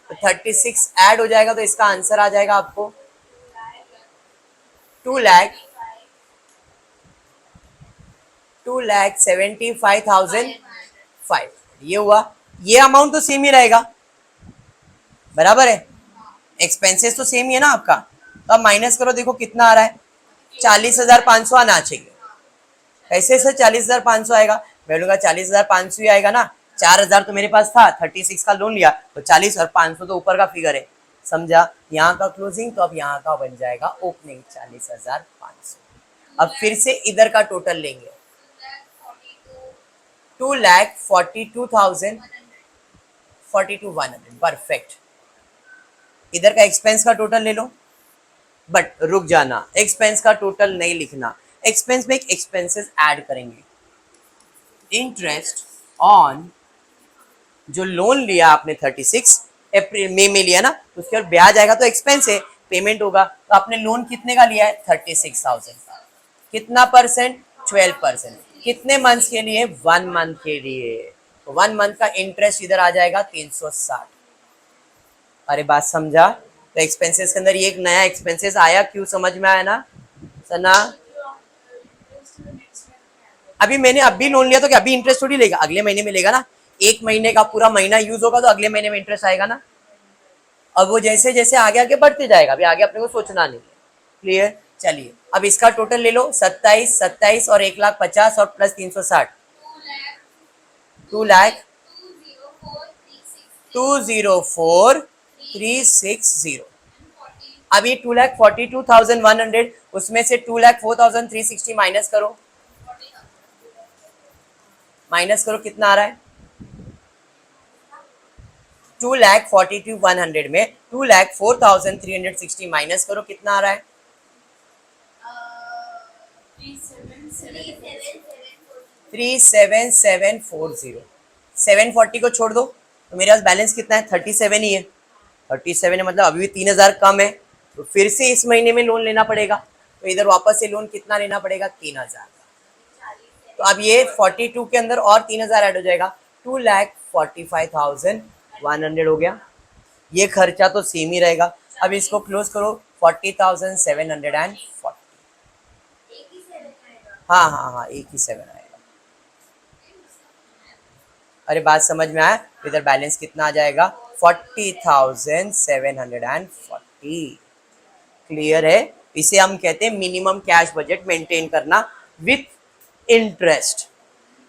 तो 36 ऐड हो जाएगा तो इसका आंसर आ जाएगा आपको 2,75,500। ये हुआ, ये अमाउंट तो सेम ही रहेगा, बराबर है, एक्सपेंसेस तो सेम ही है ना आपका। तो अब माइनस करो, देखो कितना आ रहा है, 40,500 आना चाहिए। कैसे से 40,500 आएगा, मैं बोलूंगा 40,500 ही आएगा ना, 4,000 तो मेरे पास था, 36 का लोन लिया तो 40 और 500 तो ऊपर का फिगर है, समझा। यहाँ का क्लोजिंग तो अब यहाँ का बन जाएगा ओपनिंग 40,500। अब फिर से इधर का टोटल लेंगे, 2,42,000, 42,100, परफेक्ट। इधर का एक्सपेंस का टोटल ले लो, बट रुक जाना, एक्सपेंस का टोटल नहीं लिखना, एक्सपेंस में एक एक्सपेंसेस ऐड करेंगे। इंटरेस्ट ऑन, जो लोन लिया आपने 36 अप्रैल मई में लिया ना, उसके बाद ब्याज आएगा तो एक्सपेंस है, पेमेंट होगा। तो आपने लोन कितने का लिया है, 36,000 का। कितना परसेंट, 12%। कितने मंथ के लिए, 1 मंथ के लिए। तो 1 मंथ का इंटरेस्ट इधर आ जाएगा 360। अरे बात समझा। तो एक्सपेंसेस के अंदर ये एक नया एक्सपेंसेस आया, क्यों, समझ में आया ना सना। अभी मैंने अभी लोन लिया तो क्या अभी इंटरेस्ट थोड़ी लेगा, अगले महीने में लेगा ना। 1 महीने का पूरा महीना यूज होगा तो अगले महीने में इंटरेस्ट आएगा ना। अब वो जैसे जैसे आगे आगे बढ़ते जाएगा, अभी आगे अपने को सोचना नहीं है। क्लियर, चलिए अब इसका टोटल ले लो, 27 27 और 1,50,000 और प्लस 360, 2,04,360। अब ये 2,42,100, उसमें से 2,04,360 माइनस करो, माइनस करो कितना आ रहा है, 2,42,100 में 2,04,360 माइनस करो कितना आ रहा है, 37,740। 740 को छोड़ दो तो मेरे पास बैलेंस कितना है, 37 ही है। 37 है मतलब अभी भी 3,000 कम है, तो फिर से इस महीने में लोन लेना पड़ेगा। तो इधर वापस से लोन कितना लेना पड़ेगा, 3,000 का। तो अब ये 42 के अंदर और 3,000 ऐड हो जाएगा, 2,45,100 हो गया। ये खर्चा तो सेम ही रहेगा। अब इसको क्लोज करो, 40,740। हाँ हाँ हाँ, एक ही 7 आएगा। अरे बात समझ में आया। इधर बैलेंस कितना आ जाएगा, 40,740। क्लियर है। इसे हम कहते हैं मिनिमम कैश बजट मेंटेन करना विथ इंटरेस्ट।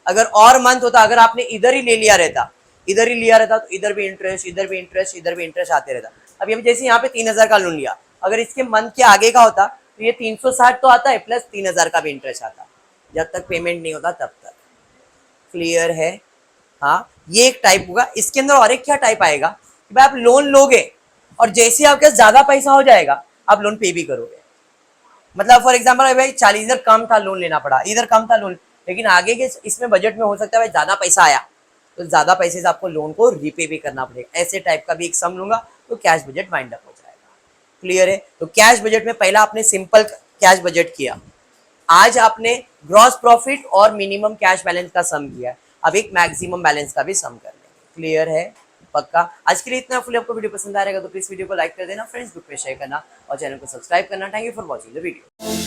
अगर और मंथ होता, अगर आपने इधर ही ले लिया रहता, इधर ही लिया रहता, तो इधर भी इंटरेस्ट, इधर भी इंटरेस्ट, इधर भी इंटरेस्ट आते रहता। अभी अभी जैसे यहाँ पे 3,000 का लोन लिया, अगर इसके मंथ के आगे का होता तो ये 360 तो आता है, प्लस 3,000 का भी इंटरेस्ट आता, जब तक पेमेंट नहीं होता तब तक। क्लियर है। हाँ, ये एक टाइप होगा। इसके अंदर और एक क्या टाइप आएगा कि भाई आप लोन लोगे और जैसे आपके पास ज्यादा पैसा हो जाएगा आप लोन पे भी करोगे। मतलब फॉर एग्जाम्पल भाई 40 इधर कम था लोन लेना पड़ा, इधर कम था लोन, लेकिन आगे के इसमें बजट में हो सकता है भाई ज्यादा पैसा आया, तो ज्यादा पैसे से आपको लोन को रिपे भी करना पड़ेगा। ऐसे टाइप का भी एक सम लूंगा तो कैश बजट वाइंड अप हो जाएगा। क्लियर है? तो कैश बजट में पहला आपने सिंपल कैश बजट किया, आज आपने ग्रॉस प्रॉफिट और मिनिमम कैश बैलेंस का सम किया, अब एक मैक्सिमम बैलेंस का भी सम कर लेंगे। क्लियर है? पक्का? आज के लिए इतना। फुल आपको वीडियो पसंद आ रहेगा तो प्लीज वीडियो को लाइक कर देना, फ्रेंड्स ग्रुप में शेयर करना और चैनल को सब्सक्राइब करना। Thank you for watching the video.